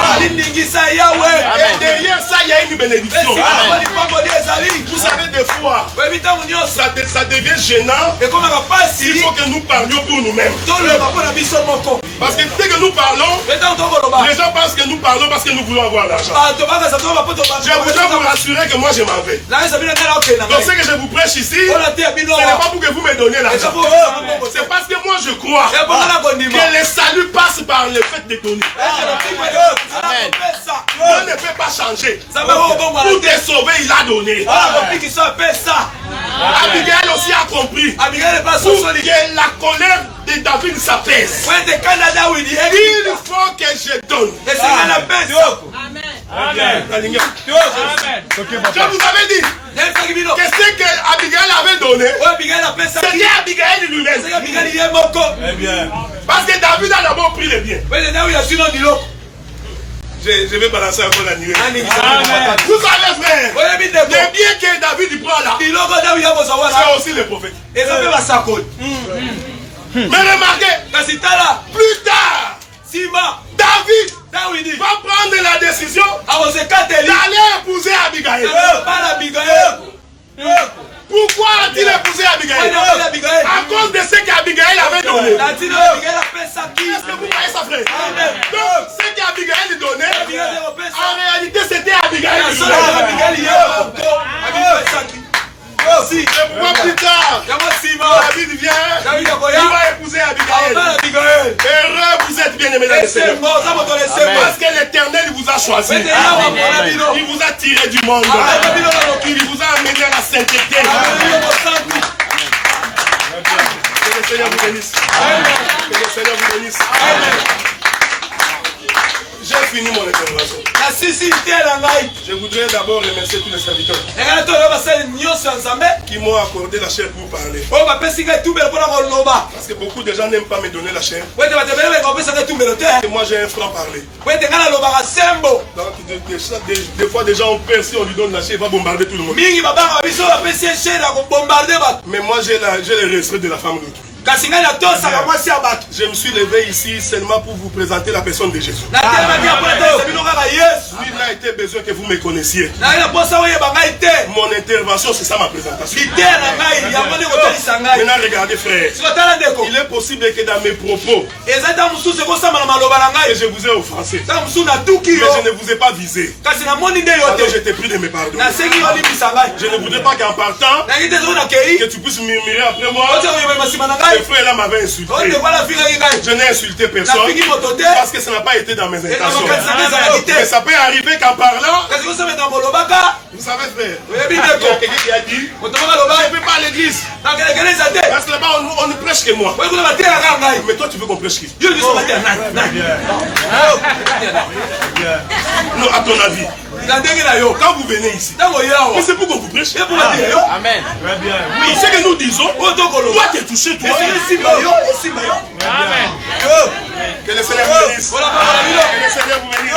derrière ça, il y a une bénédiction. Vous savez, des fois, ça devient gênant. Il faut que nous parlions pour nous-mêmes. Parce que dès que nous parlons, les gens pensent que nous parlons parce que nous voulons avoir l'argent. Je voudrais vous rassurer que moi je m'en vais. Donc ce que je vous prêche ici, ce n'est pas pour que vous me donniez l'argent. C'est parce que moi je crois que le salut passe par le fait de donner. Dieu ne peut pas changer. Pour te sauver, il a donné. Abigail aussi a compris. Pour que la colère de David s'apaise, il faut que je donne. Amen. Je vous avais dit que ce que Abigail avait donné, c'était Abigail lui-même. Parce que David a d'abord pris les biens. Je vais balancer encore la nuée. Vous savez, frère, les biens que David prend là, c'est aussi les prophètes. Mais remarquez, plus tard, David va prendre la décision d'aller épouser Abigail. Pourquoi a-t-il épousé Abigail? À cause de ce qu'Abigail avait donné. Est-ce que vous voyez ça, frère? Donc, ce qu'Abigail donnait, en réalité, c'était Abigail. Et pourquoi plus tard, David vient, il va épouser Abigail. Heureux vous êtes, bien-aimés dans le Seigneur. Parce que l'Éternel vous a choisi. Il vous a tiré du monde. Il vous a amené à la sainteté. Que le Seigneur vous bénisse. Que le Seigneur vous bénisse. J'ai fini mon intervention. Je voudrais d'abord remercier tous les serviteurs qui m'ont accordé la chair pour parler. Parce que beaucoup de gens n'aiment pas me donner la chair. Et moi j'ai un franc parler. Donc des fois des gens ont peur, si on lui donne la chair, il va bombarder tout le monde. Mais moi j'ai le respect de la femme d'autrui. Je me suis levé ici seulement pour vous présenter la personne de Jésus. Il n'a été besoin que vous me connaissiez. Mon intervention, c'est ça ma présentation. Maintenant, regardez, frère. Il est possible que dans mes propos, que je vous ai offensé. Mais je ne vous ai pas visé. Alors je t'ai pris de mes pardons. Je ne voudrais pas qu'en partant, que tu puisses murmurer après moi. Le frère là m'avait insulté. Je n'ai insulté personne parce que ça n'a pas été dans mes intentions. Mais ça peut arriver qu'en parlant, vous savez, frère, il y a quelqu'un qui a dit, je ne vais pas à l'église. Parce que là-bas, on ne prêche que moi. Mais toi, tu veux qu'on prêche qui? Non, à ton avis. Quand vous venez ici, mais c'est pour qu'on vous prêche. Amen. Oui, ce que nous disons, toi t'es touché, toi. Amen. Que le Seigneur vous bénisse. Que le Seigneur vous bénisse.